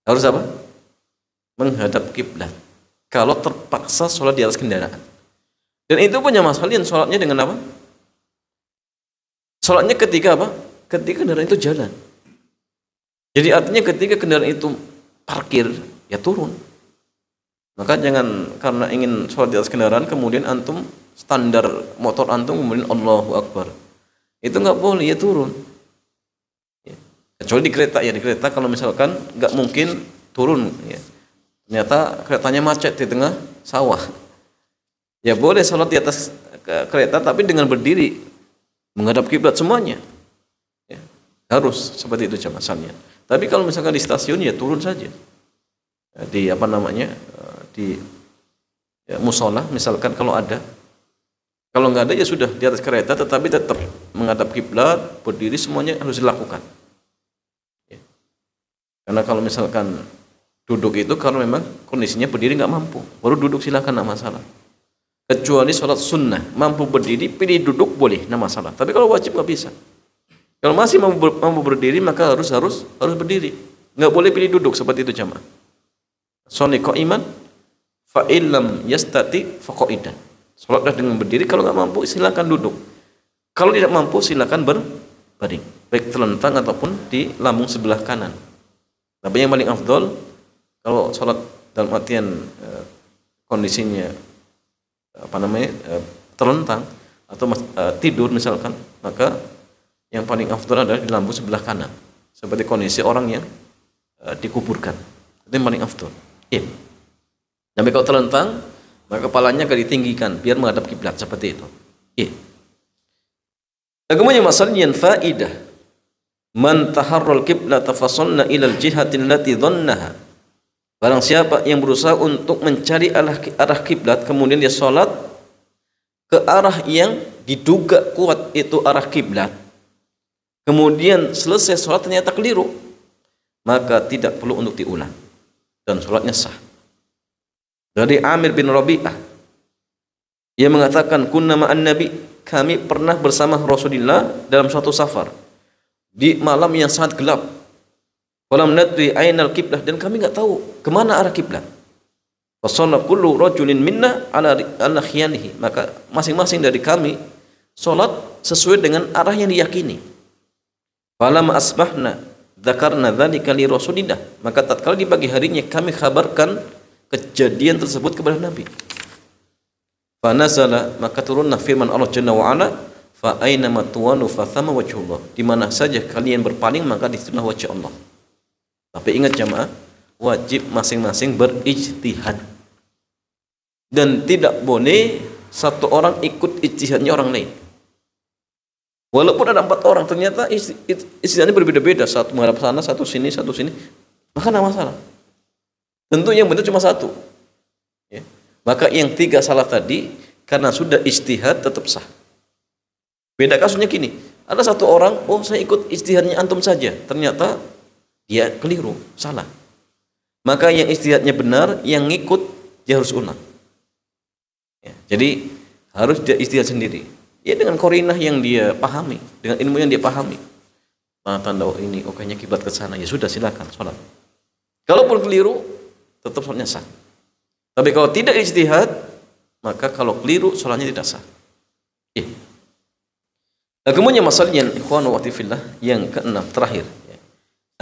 Harus apa? Menghadap kiblat. Kalau terpaksa sholat di atas kendaraan. Dan itu punya masalah yang sholatnya dengan apa? Sholatnya ketika apa? Ketika kendaraan itu jalan. Jadi artinya ketika kendaraan itu parkir, ya turun. Maka jangan karena ingin sholat di atas kendaraan kemudian antum standar motor antum kemudian Allahu Akbar. Itu nggak boleh, ya turun. Ya. Kecuali di kereta, ya di kereta kalau misalkan nggak mungkin turun, ya. Ternyata keretanya macet di tengah sawah. Ya boleh sholat di atas kereta tapi dengan berdiri menghadap kiblat semuanya. Ya. Harus seperti itu jamaahnya. Tapi kalau misalkan di stasiun ya turun saja. Di apa namanya? Di ya, musola misalkan kalau ada. Kalau nggak ada ya sudah di atas kereta tetapi tetap menghadap kiblat, berdiri semuanya harus dilakukan. Ya. Karena kalau misalkan duduk itu kalau memang kondisinya berdiri nggak mampu, baru duduk silakan nggak masalah. Kecuali sholat sunnah mampu berdiri, pilih duduk boleh, nggak masalah. Tapi kalau wajib nggak bisa. Kalau masih mampu berdiri maka harus berdiri. Nggak boleh pilih duduk seperti itu jamaah. Sholli qa'iman fa illam yastati fa qa'idan. Salatlah dengan berdiri, kalau nggak mampu silakan duduk. Kalau tidak mampu silakan berbaring, baik terlentang ataupun di lambung sebelah kanan. Tapi yang paling afdol kalau salat dalam artian kondisinya apa namanya terlentang atau tidur misalkan, maka yang paling afdol adalah di lambung sebelah kanan, seperti kondisi orang yang dikuburkan. Itu yang paling afdol. Ya. Tapi kalau terlentang maka kepalanya agak ditinggikan biar menghadap kiblat seperti itu. Ya. Kemudian masalah yang faidah man taharral qiblata fasanna ila al-jihati allati dhannaha. Barang siapa yang berusaha untuk mencari arah kiblat kemudian dia salat ke arah yang diduga kuat itu arah kiblat. Kemudian selesai salat ternyata keliru, maka tidak perlu untuk diulang dan salatnya sah. Dari Amir bin Rabi'ah, ia mengatakan kunna ma'an nabi, kami pernah bersama Rasulullah dalam suatu safar di malam yang sangat gelap. Walam nadri ainal kiblah, dan kami enggak tahu kemana arah kiblat. Fasalla kullu rajulin minna ala khiyanihi, maka masing-masing dari kami salat sesuai dengan arah yang diyakini. Falamma asbahna dzakarna dzalika li Rasulillah, maka tatkala di pagi harinya kami kabarkan kejadian tersebut kepada Nabi. Fa nazala, maka turunlah firman Allah Jalla wa Ala, fa aina ma tuwanu fa thamma wajhullah, di mana saja kalian berpaling maka di situlah wajah Allah. Tapi ingat jamaah, wajib masing-masing berijtihad. Dan tidak boleh satu orang ikut ijtihadnya orang lain. Walaupun ada 4 orang, ternyata ijtihadnya berbeda-beda, satu menghadap sana, satu sini, maka tidak masalah. Tentu yang benar cuma satu. Ya. Maka yang 3 salah tadi karena sudah ijtihad tetap sah. Beda kasusnya gini, ada satu orang, oh saya ikut ijtihadnya antum saja, ternyata dia keliru, salah. Maka yang ijtihadnya benar, yang ngikut dia harus ulang. Ya. Jadi harus dia ijtihad sendiri. Ya dengan qarinah yang dia pahami, dengan ilmu yang dia pahami. Tanda oh ini, oh kayaknya kiblat ke sana, ya sudah silakan sholat. Kalaupun keliru, tetap sholatnya sah. Tapi kalau tidak ijtihad, maka kalau keliru sholatnya tidak sah. Ya. Nah, kemudian masalah yang ikhwan wa fillah yang ke-6 terakhir, ya.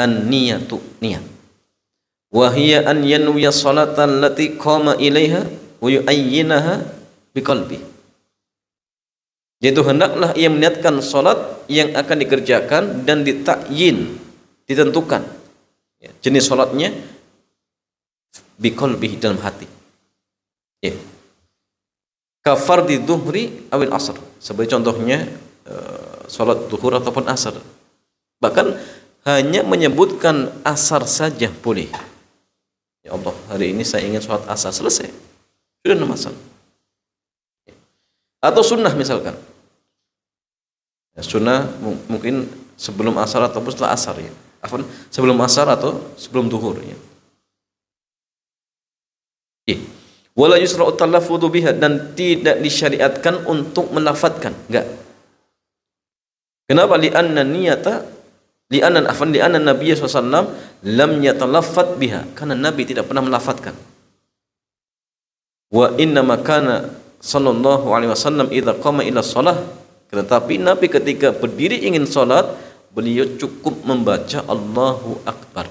An-niyatu, niat. Wa hiya an yanwiya salatan lati qama ilaiha wa yu'ayyinaha biqalbi. Yaitu hendaklah ia meniatkan salat yang akan dikerjakan dan ditakyin, ditentukan, ya, jenis salatnya biqalbihi, dalam hati. Ya. Kafar di dhuhri awil asr. Sebagai contohnya salat zuhur ataupun asar. Bahkan hanya menyebutkan asar saja boleh. Ya Allah, hari ini saya ingin sholat asar, selesai. Sudah tidak masalah. Atau sunnah misalkan. Ya, sunnah mungkin sebelum asar ataupun setelah asar ya. Sebelum asar atau sebelum duhur ya. Wala yusra'u talaffudhu biha, dan tidak disyariatkan untuk melafadzkan, enggak. Kenapa? Li'anna Nabi SAW lam yatalaffadz biha, karena Nabi tidak pernah melafadzkan. Wa inna makana sallallahu alaihi wasallam idza qama ila shalah, tetapi Nabi ketika berdiri ingin salat, beliau cukup membaca Allahu Akbar.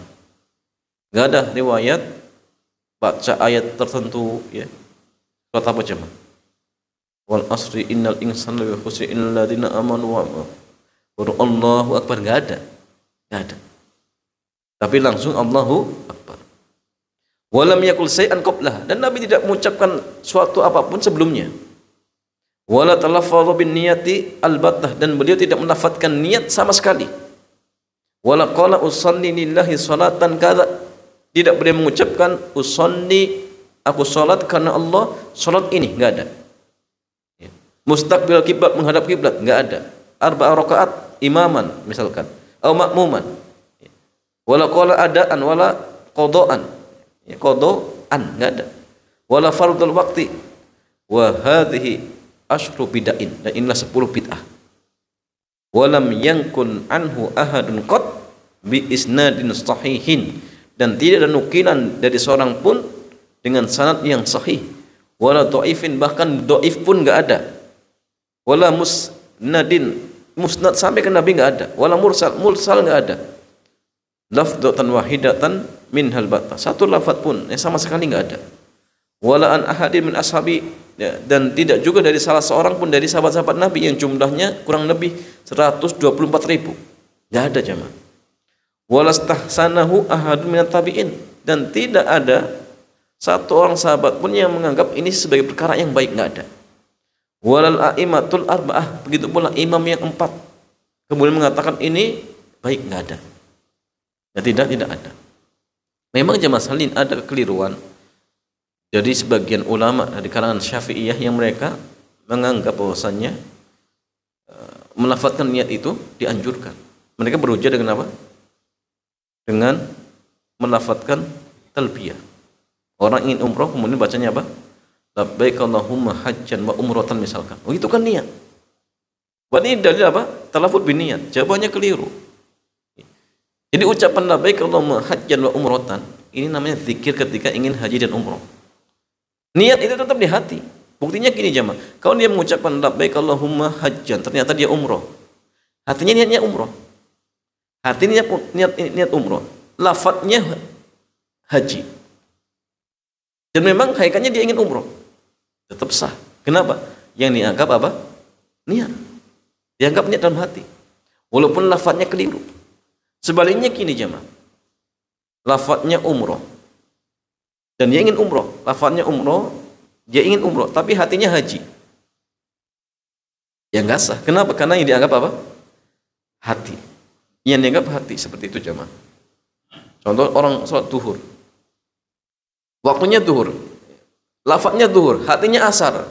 Enggak ada riwayat baca ayat tertentu ya. Surat apa jemaah? Wal asri innal insana lafi khusr illal ladzina amanu wa Allahu Akbar, enggak ada. Enggak ada. Tapi langsung Allahu Akbar. Walam yakul syai'an qablah, dan Nabi tidak mengucapkan suatu apapun sebelumnya. Wala talaffadha bin niyati albattah, dan beliau tidak melafadzkan niat sama sekali. Wala qala usalli lillahi salatan kadza, tidak boleh mengucapkan usolli, aku salat karena Allah, salat ini enggak ada. Mustaqbil kiblat, menghadap kiblat, enggak ada. Arba'a rakaat imaman misalkan, atau makmuman. Wala qala adaan wala qadaan, ya qadaan enggak ada. Wala fardul waqti, wa hadhihi asyru bid'ain, dan inilah 10 bid'ah. Walam yankun anhu ahadun qad bi isnadin sahihin, dan tidak ada nukilan dari seorang pun dengan sanad yang sahih. Wala dhaifin, bahkan dhaif pun enggak ada. Wala musnadin, musnad sampai ke Nabi enggak ada. Wala mursal enggak ada. Lafdzatan wahidatan minhal batta, satu lafaz pun sama sekali enggak ada. Wala an ahadin min ashabi, ya, dan tidak juga dari salah seorang pun dari sahabat-sahabat Nabi yang jumlahnya kurang lebih 124.000. Enggak ada jemaah. Walastahsanahu ahadun minat tabi'in, dan tidak ada satu orang sahabat pun yang menganggap ini sebagai perkara yang baik, enggak ada. Walal a'immatul arba'ah, begitu pula imam yang 4 kemudian mengatakan ini baik, enggak ada. Ya, tidak ada. Memang jemaah salin ada kekeliruan dari sebagian ulama dari kalangan Syafi'iyah yang mereka menganggap bahwasannya melafadzkan niat itu dianjurkan. Mereka berhujjah dengan apa? Dengan melafadzkan talbiyah. Orang ingin umroh kemudian bacanya apa? Labbaik Allahumma hajjan wa umratan misalkan. Oh, itu kan niat. Berarti dalil apa? Talafuz bin niat. Jawabannya keliru. Jadi ucapan labbaik Allahumma hajjan wa umratan ini namanya zikir ketika ingin haji dan umroh. Niat itu tetap di hati. Buktinya gini jemaah. Kalau dia mengucapkan labbaik Allahumma hajjan, ternyata dia umroh. Hatinya niatnya umroh. Hatinya niat umroh, lafadznya haji, dan memang hakikatnya dia ingin umroh, tetap sah. Kenapa? Yang dianggap apa? Niat. Dianggap niat dalam hati, walaupun lafadznya keliru. Sebaliknya gini jemaah, lafadznya umroh dan dia ingin umroh, lafadznya umroh, dia ingin umroh, tapi hatinya haji, ya nggak sah. Kenapa? Karena yang dianggap apa? Hati. Yang dianggap hati, seperti itu jemaah. Contoh orang sholat duhur, waktunya duhur, lafadznya duhur, hatinya asar,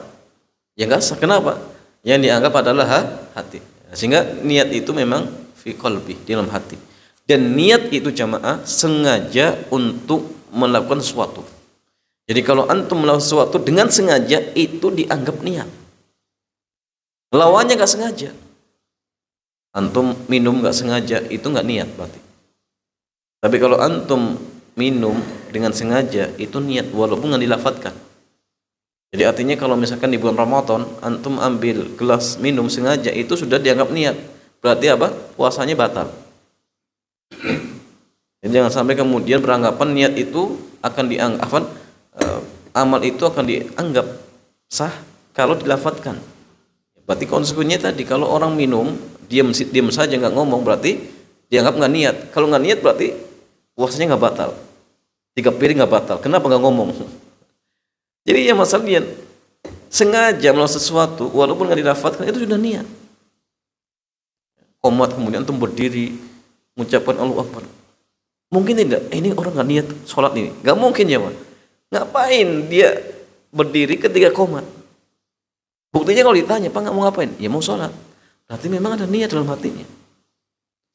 ya nggak sah. Kenapa? Yang dianggap adalah hati. Sehingga niat itu memang fi qalbi, di dalam hati. Dan niat itu jemaah sengaja untuk melakukan sesuatu. Jadi kalau antum melakukan sesuatu dengan sengaja, itu dianggap niat. Lawannya nggak sengaja. Antum minum nggak sengaja, itu nggak niat berarti. Tapi kalau antum minum dengan sengaja, itu niat walaupun nggak dilafadzkan. Jadi artinya kalau misalkan di bulan Ramadan antum ambil gelas minum sengaja, itu sudah dianggap niat. Berarti apa? Puasanya batal. Jadi jangan sampai kemudian beranggapan niat itu akan dianggap amal itu akan dianggap sah kalau dilafadzkan. Berarti konsekuensinya tadi, kalau orang minum diam saja nggak ngomong, berarti dianggap nggak niat. Kalau nggak niat berarti puasanya nggak batal, 3 piring nggak batal. Kenapa nggak ngomong? Jadi ya masalahnya sengaja melakukan sesuatu walaupun nggak dilafadzkan, itu sudah niat. Qomat kemudian antum berdiri mengucapkan Allahu Akbar. Mungkin tidak, ini orang nggak niat sholat ini. Nggak mungkin ya, Pak. Ngapain dia berdiri ketika qomat? Buktinya kalau ditanya, Pak nggak mau ngapain? Ya mau sholat. Berarti memang ada niat dalam hatinya.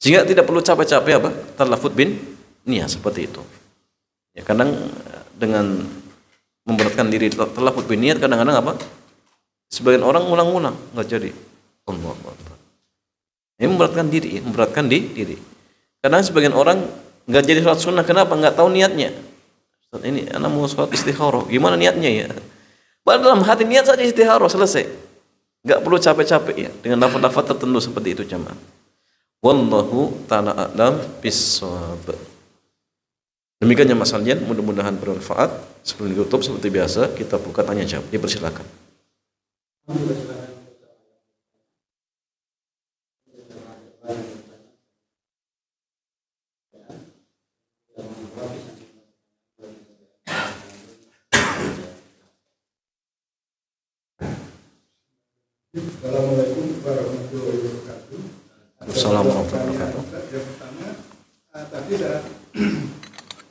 Sehingga tidak perlu capek-capek apa? Talafut bin niat seperti itu. Ya kadang dengan memberatkan diri talafut bin niat kadang-kadang apa? Sebagian orang ulang-ulang nggak jadi. Allahu Akbar. Ini memberatkan diri. Kadang sebagian orang nggak jadi sholat sunnah, kenapa? Nggak tahu niatnya. Ustaz, ini anak mau sholat istikharah, gimana niatnya ya? Padahal dalam hati niat saja istikharah, selesai. Nggak perlu capek-capek ya, dengan lafaz-lafaz tertentu seperti itu jamaah. Wallahu ta'ala a'lam bis-shawab. Demikian jamaah sekalian, mudah-mudahan bermanfaat. Sebelum ditutup seperti biasa, kita buka tanya jawab. Dipersilakan. Assalamualaikum warahmatullahi wabarakatuh. Assalamualaikum warahmatullahi wabarakatuh. Yang pertama, tadi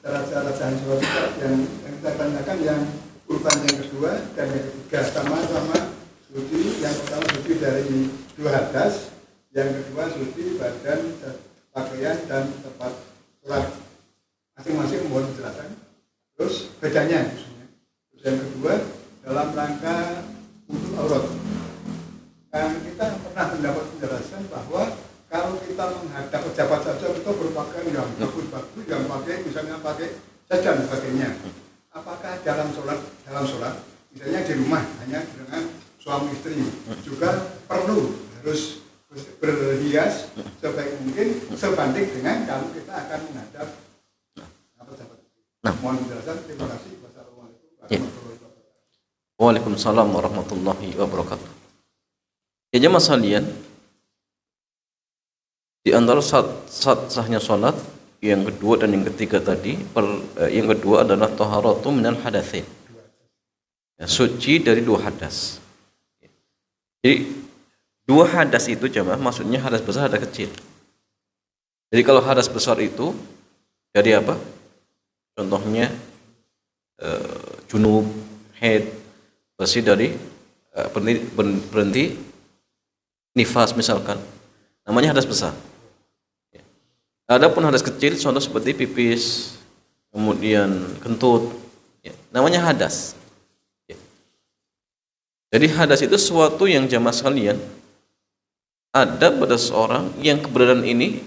cara sholat yang kita tanyakan yang urutan yang kedua dan yang ketiga sama-sama suci. Yang pertama suci dari 2 hadas, yang kedua suci badan, pakaian dan tempat sholat. Masing-masing mohon dijelaskan. Terus bedanya, terus yang kedua dalam rangka untuk aurat. Kita pernah mendapat penjelasan bahwa kalau kita menghadap pejabat saja kita berpakaian yang bagus-bagus, yang misalnya pakai saja dan sebagainya. Apakah dalam sholat, misalnya di rumah hanya dengan suami istri juga perlu harus berhias sebaik mungkin sebanding dengan kalau kita akan menghadap pejabat. Mohon penjelasan. Terima kasih. Wassalamualaikum warahmatullahi wabarakatuh. Waalaikumsalam warahmatullahi wabarakatuh. Ya jemaah sekalian, di antara sahnya sholat yang kedua dan yang ketiga tadi, yang kedua adalah taharatu minal hadatsin, ya, suci dari 2 hadas. Jadi 2 hadas itu jemaah maksudnya hadas besar, hadas kecil. Jadi kalau hadas besar itu dari apa? Contohnya junub, haid, bersih dari berhenti nifas misalkan, namanya hadas besar. Adapun hadas kecil, contoh seperti pipis, kemudian kentut, ya, namanya hadas. Ya. Jadi hadas itu sesuatu yang jamaah sekalian ada pada seorang yang keberadaan ini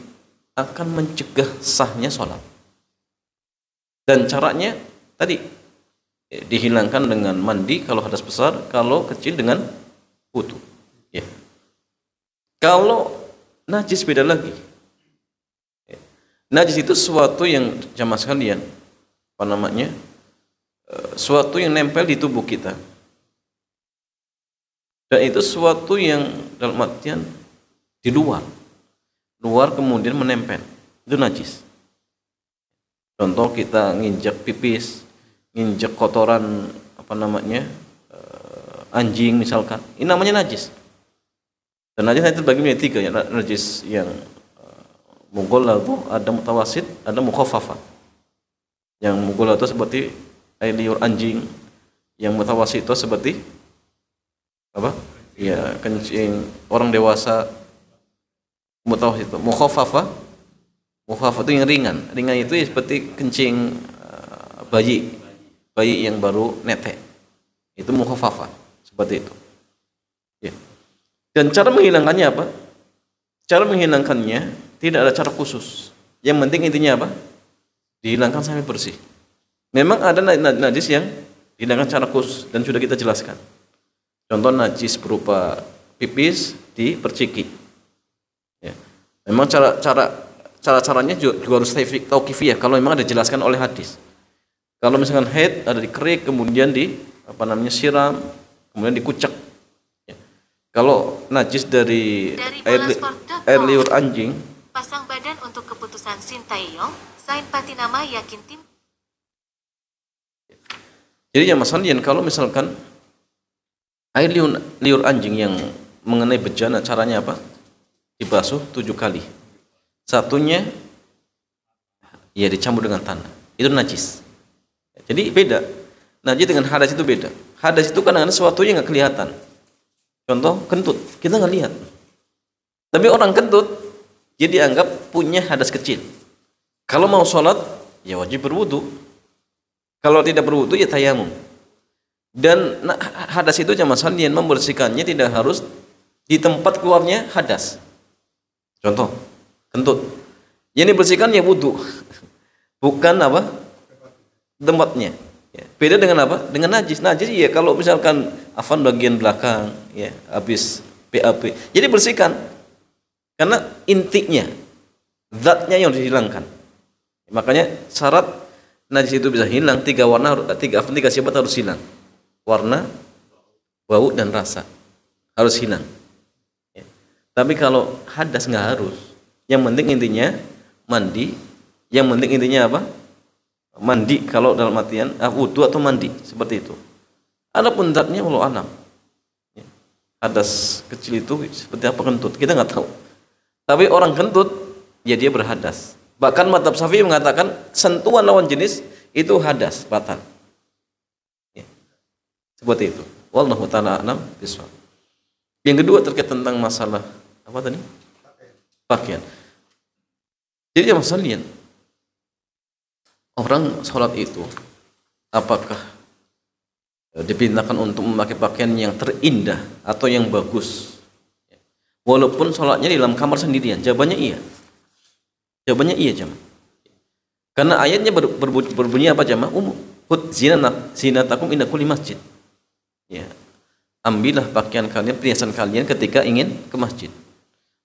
akan mencegah sahnya sholat. Dan caranya tadi ya, dihilangkan dengan mandi kalau hadas besar, kalau kecil dengan wudu. Ya. Kalau najis beda lagi. Najis itu sesuatu yang jamaah sekalian, apa namanya? Sesuatu yang nempel di tubuh kita. Dan itu sesuatu yang dalam artian di luar kemudian menempel. Itu najis. Contoh kita nginjak pipis, nginjak kotoran apa namanya? Anjing misalkan. Ini namanya najis. Dan najis itu terbagi menjadi 3 ya, najis yang mughalladh, ada mutawasid, ada mukhaffafah. Yang mughalladh itu seperti air liur anjing, yang mutawasid itu seperti apa? Ya, kencing orang dewasa. Mutawasid itu mukhaffafah itu yang ringan. Ringan itu seperti kencing bayi yang baru netek. Itu mukhaffafah, seperti itu. Ya. Dan cara menghilangkannya apa? Cara menghilangkannya tidak ada cara khusus. Yang penting intinya apa? Dihilangkan sampai bersih. Memang ada najis yang dihilangkan secara khusus dan sudah kita jelaskan. Contoh najis berupa pipis diperciki. Ya. Memang caranya juga harus tauqifiyah kalau memang ada dijelaskan oleh hadis. Kalau misalkan haid ada dikerik kemudian siram kemudian dikucek. Kalau najis dari air liur anjing, pasang badan untuk keputusan Sintayong, Sain Patinama yakin tim. Jadi ya Mas Handian, kalau misalkan air liur anjing yang mengenai bejana, caranya apa? Dibasuh 7 kali. Satunya ya dicampur dengan tanah, itu najis. Jadi beda. Najis dengan hadas itu beda. Hadas itu kadang-kadang sesuatu yang nggak kelihatan. Contoh kentut, kita nggak lihat. Tapi orang kentut, dia dianggap punya hadas kecil. Kalau mau sholat, ya wajib berwudu. Kalau tidak berwudu, ya tayamum. Dan hadas itu jamaah sekalian, membersihkannya tidak harus di tempat keluarnya hadas. Contoh, kentut. Yang dibersihkan ya wudu. Bukan apa? Tempatnya. Ya. Beda dengan apa? Dengan najis. Najis ya kalau misalkan afan bagian belakang, ya habis BAB. Jadi bersihkan. Karena intinya, zatnya yang dihilangkan. Makanya syarat najis itu bisa hilang, tiga sifat harus hilang. Warna, bau dan rasa harus hilang. Ya. Tapi kalau hadas nggak harus. Yang penting intinya mandi. Yang penting intinya apa? Mandi kalau dalam artian wudu atau mandi seperti itu. Adapun zatnya wallahu alam. Ya. Hadas kecil itu seperti apa kentut kita nggak tahu. Tapi orang kentut ya dia berhadas. Bahkan mazhab Syafi'i mengatakan sentuhan lawan jenis itu hadas batal. Ya. Seperti itu. Wallahu taala a'lam bishawab. Yang kedua terkait tentang masalah apa tadi? Pakaian. Jadi ya masalahnya orang sholat itu apakah dipindahkan untuk memakai pakaian yang terindah atau yang bagus, walaupun sholatnya di dalam kamar sendirian? Jawabannya iya. Jawabannya iya jemaah. Karena ayatnya berbunyi apa jemaah? Hud zinatakum inda kulli masjid. Ya. Ambillah pakaian kalian, perhiasan kalian ketika ingin ke masjid.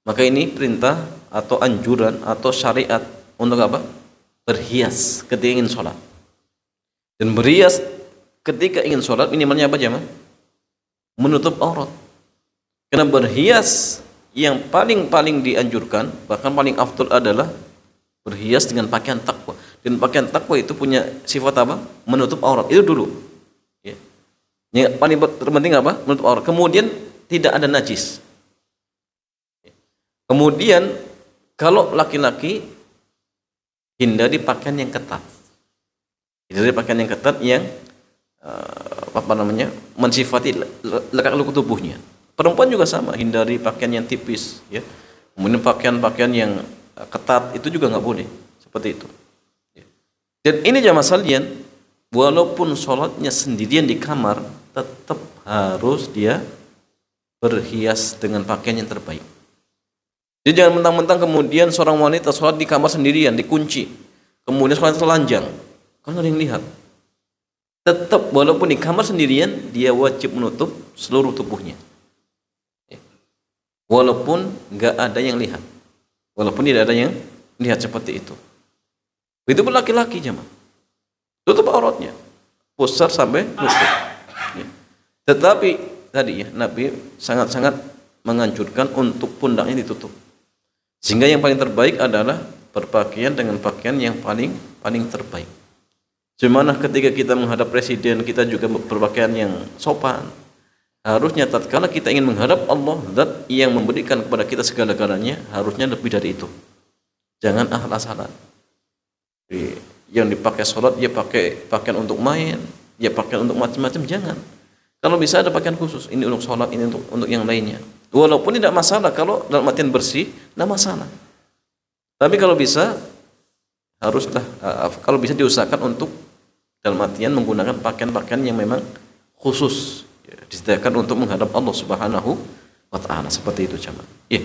Maka ini perintah atau anjuran atau syariat untuk apa? Berhias ketika ingin sholat. Dan berhias ketika ingin sholat minimalnya apa jemaah? Menutup aurat. Karena berhias yang paling dianjurkan, bahkan paling afdal adalah berhias dengan pakaian takwa. Dan pakaian takwa itu punya sifat apa? Menutup aurat. Itu dulu. Ya. Yang paling terpenting apa? Menutup aurat. Kemudian tidak ada najis. Kemudian kalau laki-laki hindari pakaian yang ketat. Hindari pakaian yang ketat yang mensifati lekak-lekuk tubuhnya. Perempuan juga sama, hindari pakaian yang tipis, ya. Kemudian pakaian-pakaian yang ketat itu juga nggak boleh, seperti itu. Ya. Dan ini jamaah sekalian, walaupun sholatnya sendirian di kamar, tetap harus dia berhias dengan pakaian yang terbaik. Jadi jangan mentang-mentang kemudian seorang wanita sholat di kamar sendirian, dikunci, kemudian sholat telanjang, kan ada yang lihat. Tetap walaupun di kamar sendirian, dia wajib menutup seluruh tubuhnya. Walaupun nggak ada yang lihat, walaupun tidak ada yang lihat seperti itu. Itu pun laki-laki jemaah, tutup auratnya, pusar sampai lutut. Ya. Tetapi tadi ya Nabi sangat-sangat menganjurkan untuk pundaknya ditutup. Sehingga yang paling terbaik adalah berpakaian dengan pakaian yang paling terbaik. Dimana ketika kita menghadap presiden, kita juga berpakaian yang sopan. Harusnya tatkala kita ingin menghadap Allah, zat yang memberikan kepada kita segala-galanya, harusnya lebih dari itu. Jangan asal-asalan. Yang dipakai sholat, ya pakai pakaian untuk main, ya pakaian untuk macam-macam, jangan. Kalau bisa ada pakaian khusus, ini untuk sholat, ini untuk yang lainnya. Walaupun tidak masalah, kalau dalam artian bersih, tidak masalah. Tapi kalau bisa, haruslah, kalau bisa diusahakan untuk dalam artian menggunakan pakaian-pakaian yang memang khusus, ya, disediakan untuk menghadap Allah Subhanahu wa Ta'ala, seperti itu jemaah. Ya.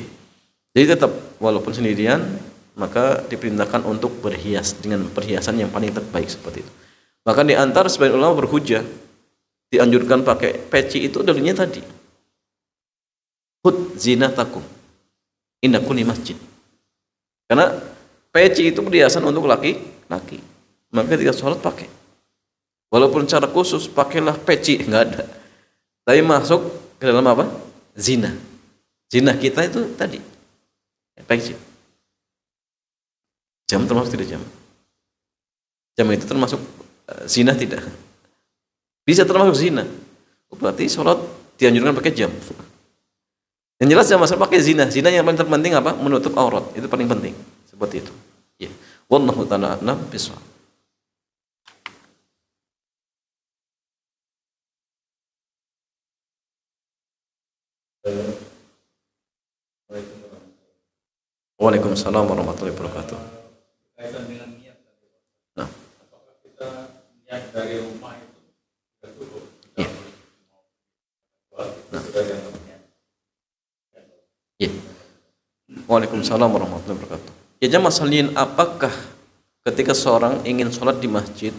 Jadi tetap walaupun sendirian, maka diperintahkan untuk berhias dengan perhiasan yang paling terbaik seperti itu. Bahkan di antara sebagian ulama berhujjah, dianjurkan pakai peci itu dalilnya tadi. Hud zinatakum inda kulli masjid. Karena peci itu perhiasan untuk laki-laki. Maka ketika sholat pakai. Walaupun secara khusus pakailah peci, enggak ada. Tapi masuk ke dalam apa? Zina. Zina kita itu tadi. Peci. Jam termasuk tidak jam? Jam itu termasuk zina tidak? Bisa termasuk zina. Berarti sholat dianjurkan pakai jam. Yang jelas jangan masalah pakai zina. Zina yang paling terpenting apa? Menutup aurat. Itu paling penting. Seperti itu. Ya. Wallahu ta'ala a'lam bishawab. Waalaikumsalam warahmatullahi wabarakatuh. Kaitan dengan niat. Nah, Apakah kita niat dari rumah itu sudah cukup? Iya. Sudah yang niat. ya. Waalaikumsalam warahmatullahi wabarakatuh. Ya jamaah sekalian, apakah ketika seorang ingin sholat di masjid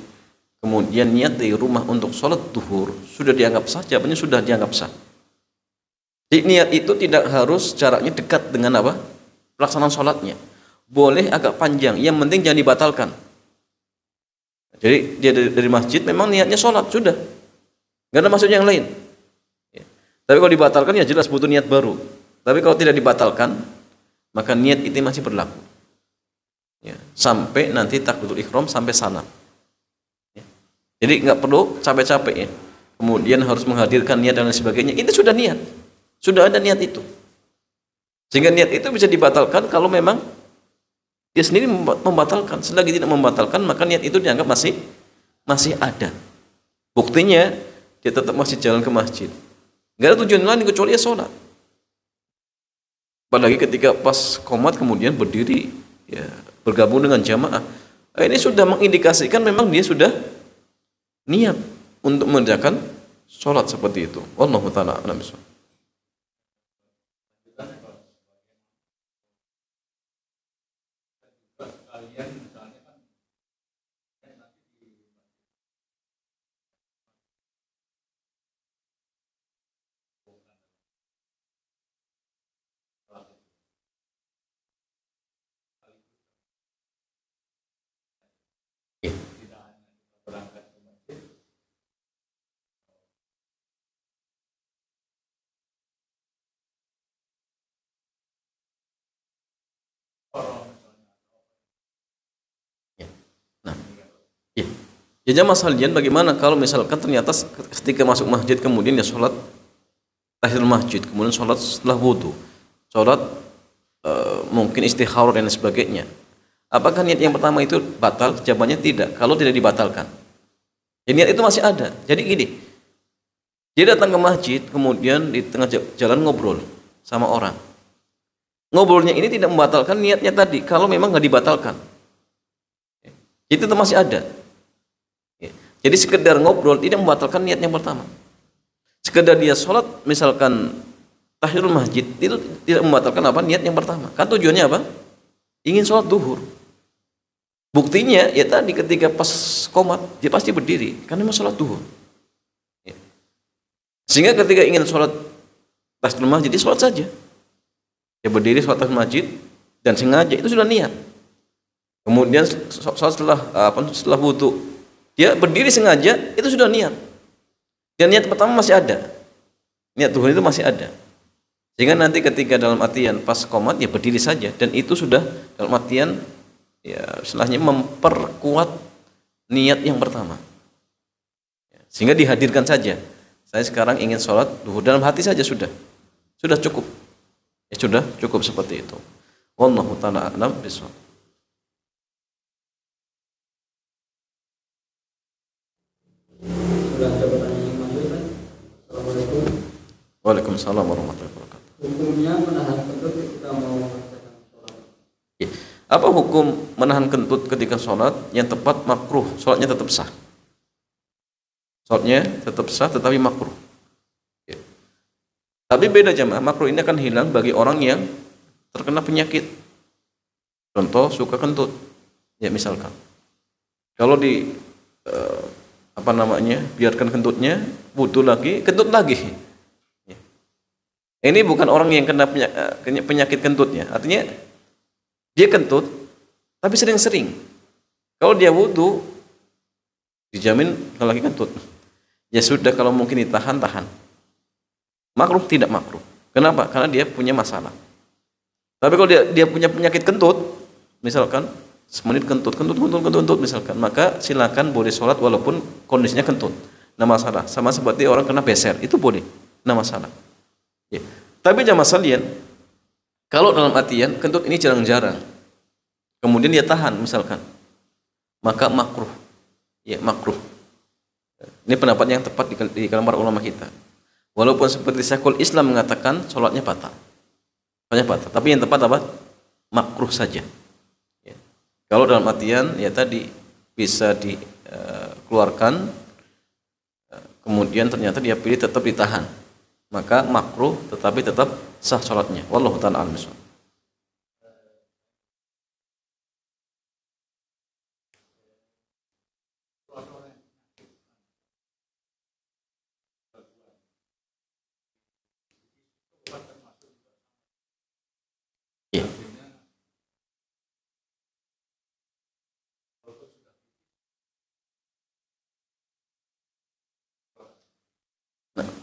kemudian niat dari rumah untuk sholat duhur sudah dianggap sah? Jawabannya sudah dianggap sah. Jadi niat itu tidak harus jaraknya dekat dengan apa? Pelaksanaan sholatnya. Boleh agak panjang, yang penting jangan dibatalkan. Jadi dia dari masjid memang niatnya sholat, sudah. Gak ada maksud yang lain. Ya. Tapi kalau dibatalkan ya jelas butuh niat baru. Tapi kalau tidak dibatalkan, maka niat itu masih berlaku. Ya. Sampai nanti takbiratul ihram sampai sana. Ya. Jadi nggak perlu capek-capek ya. Kemudian harus menghadirkan niat dan lain sebagainya. Itu sudah niat. Sudah ada niat itu. Sehingga niat itu bisa dibatalkan kalau memang dia sendiri membatalkan. Selagi tidak membatalkan, maka niat itu dianggap masih ada. Buktinya dia tetap masih jalan ke masjid. Nggak ada tujuan lain kecuali ya sholat. Apalagi ketika pas qomat kemudian berdiri, ya bergabung dengan jamaah. Ini sudah mengindikasikan memang dia sudah niat untuk mengerjakan sholat seperti itu. Wallahu ta'ala a'lam bishawab. Kalian misalnya kan nanti di Ya. tidak hanya berangkat ke masjid, orang Ya. Ya jamaah sekalian, bagaimana kalau misalkan ternyata ketika masuk masjid kemudian ya sholat tahiyatul masjid, kemudian sholat setelah wudhu, sholat mungkin istikharah dan sebagainya. Apakah niat yang pertama itu batal? Jawabannya tidak. Kalau tidak dibatalkan, ya, niat itu masih ada. Jadi gini, dia datang ke masjid kemudian di tengah jalan ngobrol sama orang. Ngobrolnya ini tidak membatalkan niatnya tadi. Kalau memang nggak dibatalkan, itu masih ada. Jadi sekedar ngobrol tidak membatalkan niat yang pertama. Sekedar dia sholat misalkan tahiyatul masjid itu tidak membatalkan apa niat yang pertama. Kan tujuannya apa? Ingin sholat duhur. Buktinya ya tadi ketika pas qomat dia pasti berdiri karena mau sholat duhur. Sehingga ketika ingin sholat tahiyatul masjid dia sholat saja. Dia berdiri sholat tahiyatul masjid dan sengaja itu sudah niat. Kemudian sholat setelah wudu dia berdiri sengaja, itu sudah niat. Dan niat pertama masih ada. Niat duhur itu masih ada. Sehingga nanti ketika dalam artian pas qomat ya berdiri saja, dan itu sudah dalam artian ya istilahnya memperkuat niat yang pertama. Sehingga dihadirkan saja. Saya sekarang ingin sholat duhur dalam hati saja sudah cukup. Ya sudah cukup seperti itu. Wallahu ta'ala a'lam bishawab. Sudah ada pertanyaan yang masuk kan? Assalamualaikum. Waalaikumsalam warahmatullahi wabarakatuh. Hukumnya menahan kentut ketika mau mengerjakan sholat. Ya. Apa hukum menahan kentut ketika sholat? Yang tepat makruh, sholatnya tetap sah. Sholatnya tetap sah tetapi makruh. Ya. Tapi beda jamaah, makruh ini akan hilang bagi orang yang terkena penyakit. Contoh suka kentut. Ya misalkan, kalau biarkan kentutnya, wudu lagi, kentut lagi. Ya. Ini bukan orang yang kena penyakit kentutnya. Artinya dia kentut, tapi sering-sering. Kalau dia wudu, dijamin lagi kentut. Ya sudah, kalau mungkin ditahan. Makruh tidak makruh. Kenapa? Karena dia punya masalah. Tapi kalau dia punya penyakit kentut, misalkan semenit kentut misalkan, maka silakan boleh sholat walaupun kondisinya kentut. Nah masalah, sama seperti orang kena beser, itu boleh. Nah masalah. Ya. Tapi jamaah sekalian, kalau dalam artian kentut ini jarang-jarang, kemudian dia tahan misalkan, maka makruh. Ya, makruh. Ini pendapat yang tepat di kalangan para ulama kita. Walaupun seperti Syekhul Islam mengatakan sholatnya batal. Tapi yang tepat apa? Makruh saja. Ya. Kalau dalam artian ya tadi bisa dikeluarkan, kemudian ternyata dia pilih tetap ditahan, maka makruh tetapi tetap sah sholatnya. Wallahu ta'ala a'lam bishawab.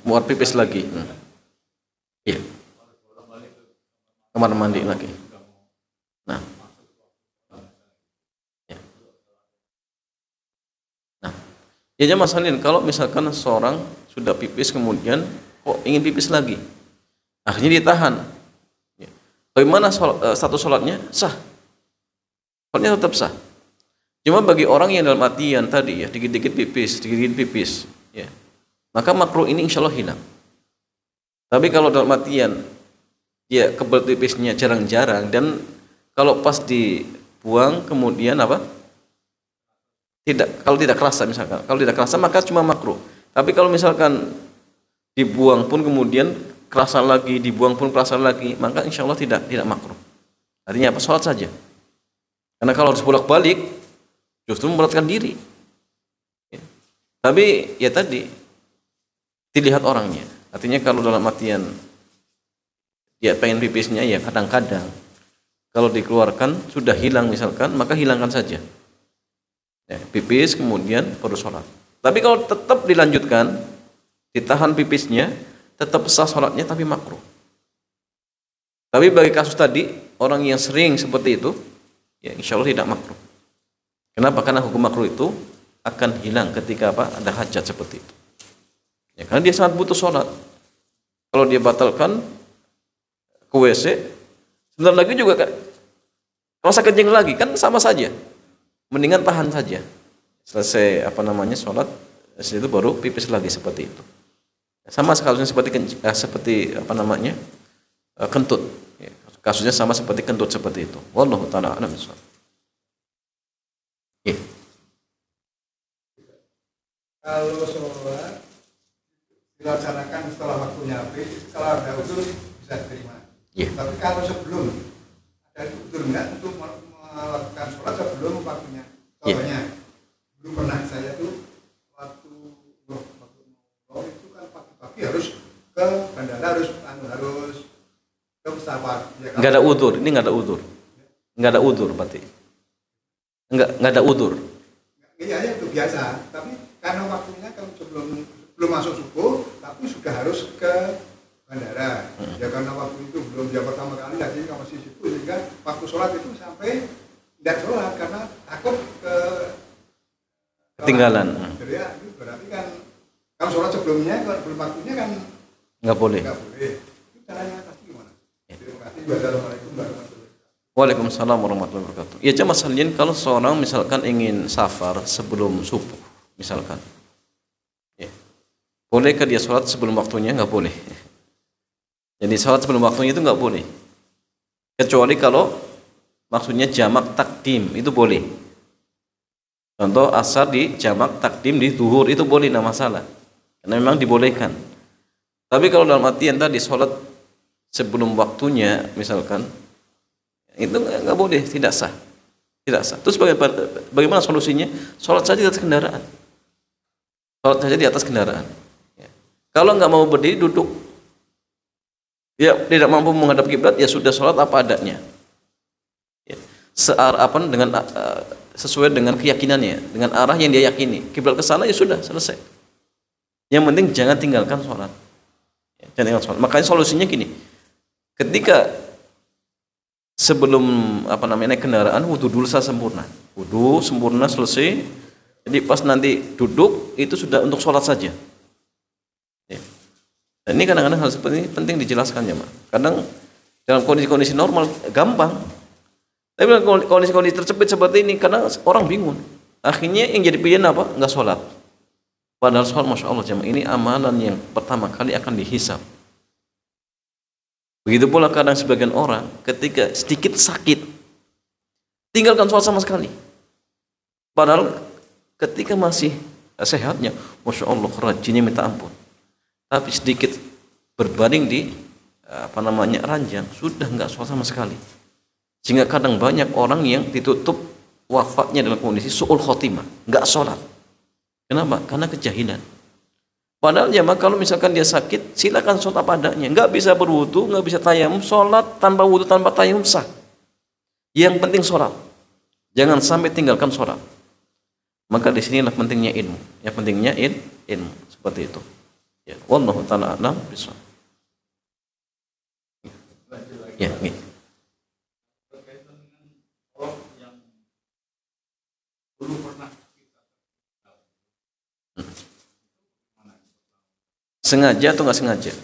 Buat pipis lagi. Iya. Kamar mandi lagi. Nah. Ya. Nah. Ya masalahnya kalau misalkan seorang sudah pipis kemudian kok ingin pipis lagi. Akhirnya ditahan. Ya. Bagaimana status sholatnya? Sah. Sholatnya tetap sah. Cuma bagi orang yang dalam artian tadi ya, dikit-dikit pipis, ya. Maka makruh ini insya Allah hilang. Tapi kalau dalam artian ya kebelet pipisnya jarang-jarang dan kalau pas dibuang kemudian apa? Kalau tidak kerasa misalkan. Kalau tidak kerasa maka cuma makruh. Tapi kalau misalkan dibuang pun kemudian kerasa lagi, dibuang pun kerasa lagi, maka insya Allah tidak makruh. Artinya apa? Sholat saja. Karena kalau harus bolak-balik justru memberatkan diri. Ya. Tapi ya tadi dilihat orangnya. Artinya kalau dalam artian dia pengen pipisnya ya kadang-kadang kalau dikeluarkan sudah hilang misalkan, maka hilangkan saja. Ya, pipis kemudian baru sholat. Tapi kalau tetap dilanjutkan, ditahan pipisnya, tetap sah sholatnya tapi makruh. Tapi bagi kasus tadi orang yang sering seperti itu, ya insya Allah tidak makruh. Kenapa? Karena hukum makruh itu akan hilang ketika ada hajat seperti itu. Ya, karena dia sangat butuh sholat. Kalau dia batalkan ke WC, sebentar lagi juga kan rasa kencing lagi, kan sama saja. Mendingan tahan saja. Selesai sholat, setelah itu baru pipis lagi seperti itu. Sama kasusnya seperti kentut. Ya, kasusnya sama seperti kentut seperti itu. Wallahu ta'ala a'lam bishawab. Ya. Kalau sholat dilaksanakan setelah waktunya habis, kalau ada udzur bisa diterima. Yeah. Tapi kalau sebelum ada udzur enggak untuk melakukan sholat sebelum waktunya. Contohnya, dulu pernah saya tuh waktu itu kan pagi-pagi harus ke bandara, harus ke pesawat. Ya, nggak ada udzur, ini nggak ada udzur. Nggak ada udzur berarti. Nggak ada udzur. Iya itu biasa, tapi karena waktunya kan belum masuk subuh, tapi sudah harus ke bandara. Ya karena waktu itu belum dia pertama kali, jadi masih sibuk sehingga waktu sholat itu sampai tidak sholat karena takut ketinggalan. Jadi ya, itu berarti kan kalau sholat sebelumnya, kalau belum waktunya kan nggak boleh. Itu caranya pasti gimana? Terima kasih. Wassalamualaikum warahmatullahi wabarakatuh. Waalaikumsalam warahmatullahi wabarakatuh. Ya jemaah sekalian, kalau seorang misalkan ingin safar sebelum subuh, misalkan. Bolehkah dia sholat sebelum waktunya? Nggak boleh. Jadi sholat sebelum waktunya itu nggak boleh. Kecuali kalau maksudnya jamak takdim, itu boleh. Contoh asar di jamak takdim di zuhur, itu boleh, tidak masalah. Karena memang dibolehkan. Tapi kalau dalam artian tadi sholat sebelum waktunya, misalkan, itu nggak boleh, tidak sah. Tidak sah. Terus bagaimana solusinya? Sholat saja di atas kendaraan. Sholat saja di atas kendaraan. Kalau nggak mau berdiri, duduk. Ya, tidak mampu menghadap kiblat, ya sudah sholat apa adanya. Ya. Sesuai dengan keyakinannya, dengan arah yang dia yakini. Kiblat ke sana ya sudah selesai. Yang penting jangan tinggalkan sholat. Ya, jangan tinggalkan sholat. Makanya solusinya gini. Ketika sebelum naik kendaraan, wudu dulu sempurna. Wudu sempurna selesai. Jadi pas nanti duduk itu sudah untuk sholat saja. Ya. Dan ini kadang-kadang hal seperti ini penting dijelaskan ya, Mak. Kadang dalam kondisi-kondisi normal gampang, Tapi kondisi-kondisi terjepit seperti ini karena orang bingung. Akhirnya yang jadi pilihan apa? Enggak sholat. Padahal sholat, masya Allah jemaah, ini amalan yang pertama kali akan dihisab. Begitu pula kadang sebagian orang ketika sedikit sakit tinggalkan sholat sama sekali. Padahal ketika masih sehatnya, masya Allah rajinnya minta ampun. Tapi sedikit berbanding di ranjang sudah enggak sholat sama sekali. Sehingga kadang banyak orang yang ditutup wafatnya dalam kondisi su'ul khotimah, enggak sholat. Kenapa? Karena kejahilan. Padahal jemaah kalau misalkan dia sakit, silakan sholat apa adanya. Enggak bisa berwudu, enggak bisa tayamum, sholat tanpa wudu, tanpa tayamum sah. Yang penting sholat. Jangan sampai tinggalkan sholat. Maka di sinilah pentingnya ilmu. Yang pentingnya ilmu seperti itu. Ya, wallahu ta'ala a'lam bishawab. Ya, nih. Sengaja atau nggak sengaja?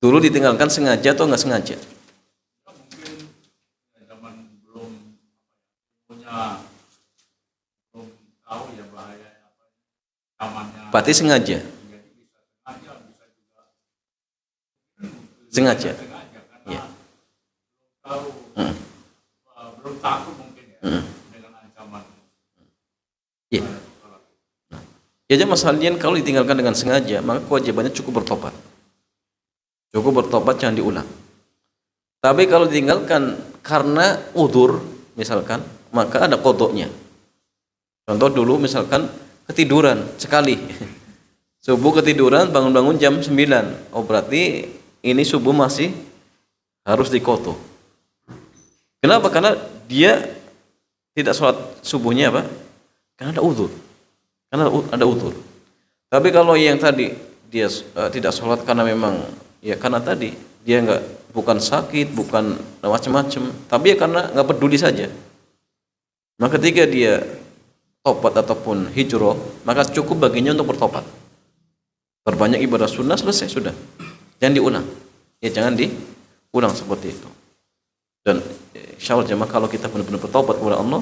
Dulu ditinggalkan sengaja atau nggak sengaja? Mungkin zaman belum tahu ya bahaya zamannya. Berarti sengaja. Sengaja. Karena Ya. tahu belum takut mungkin ya dengan ancaman. Ya. Ya jemaah sekalian, kalau ditinggalkan dengan sengaja, maka kewajibannya cukup bertobat. Cukup bertobat, jangan diulang. Tapi kalau ditinggalkan karena udzur, misalkan, maka ada qodoknya. Contoh dulu misalkan ketiduran sekali. Subuh ketiduran, bangun-bangun jam 9. Oh berarti ini subuh masih harus diqodho. Kenapa? Karena dia tidak sholat subuhnya apa? Karena ada udzur. Karena ada udzur. Tapi kalau yang tadi dia tidak sholat karena memang ya karena tadi dia bukan sakit, bukan macam-macam, tapi ya karena nggak peduli saja. Maka ketika dia tobat ataupun hijrah, maka cukup baginya untuk bertobat. Perbanyak ibadah sunnah, selesai sudah. Jangan diulang. Ya jangan diulang seperti itu. Dan insya Allah jemaah, kalau kita benar-benar bertobat kepada Allah,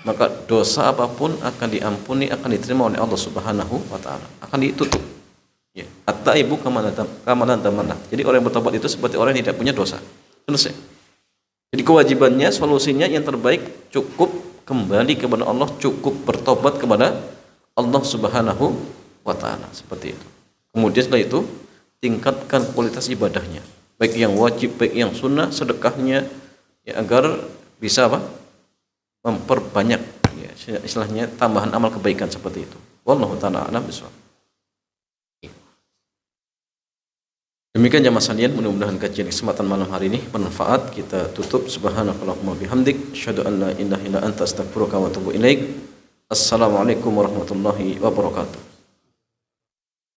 maka dosa apapun akan diampuni, akan diterima oleh Allah Subhanahu wa taala, akan ditutup. Ya, at-taibu kamalan tamanna. Jadi orang yang bertobat itu seperti orang yang tidak punya dosa. Selesai. Jadi kewajibannya, solusinya yang terbaik cukup kembali kepada Allah, cukup bertobat kepada Allah Subhanahu wa taala, seperti itu. Kemudian setelah itu tingkatkan kualitas ibadahnya, baik yang wajib, baik yang sunnah, sedekahnya, ya agar bisa apa? Memperbanyak, ya, istilahnya tambahan amal kebaikan seperti itu. Wallahu ta'ala a'lam bishawab. Demikian jamaah sekalian, mudah-mudahan kajian kesempatan malam hari ini bermanfaat. Kita tutup. Subhanakallahumma bihamdik, asyhadu an la ilaha illa anta, astaghfiruka wa atubu ilaik. Assalamualaikum warahmatullahi wabarakatuh.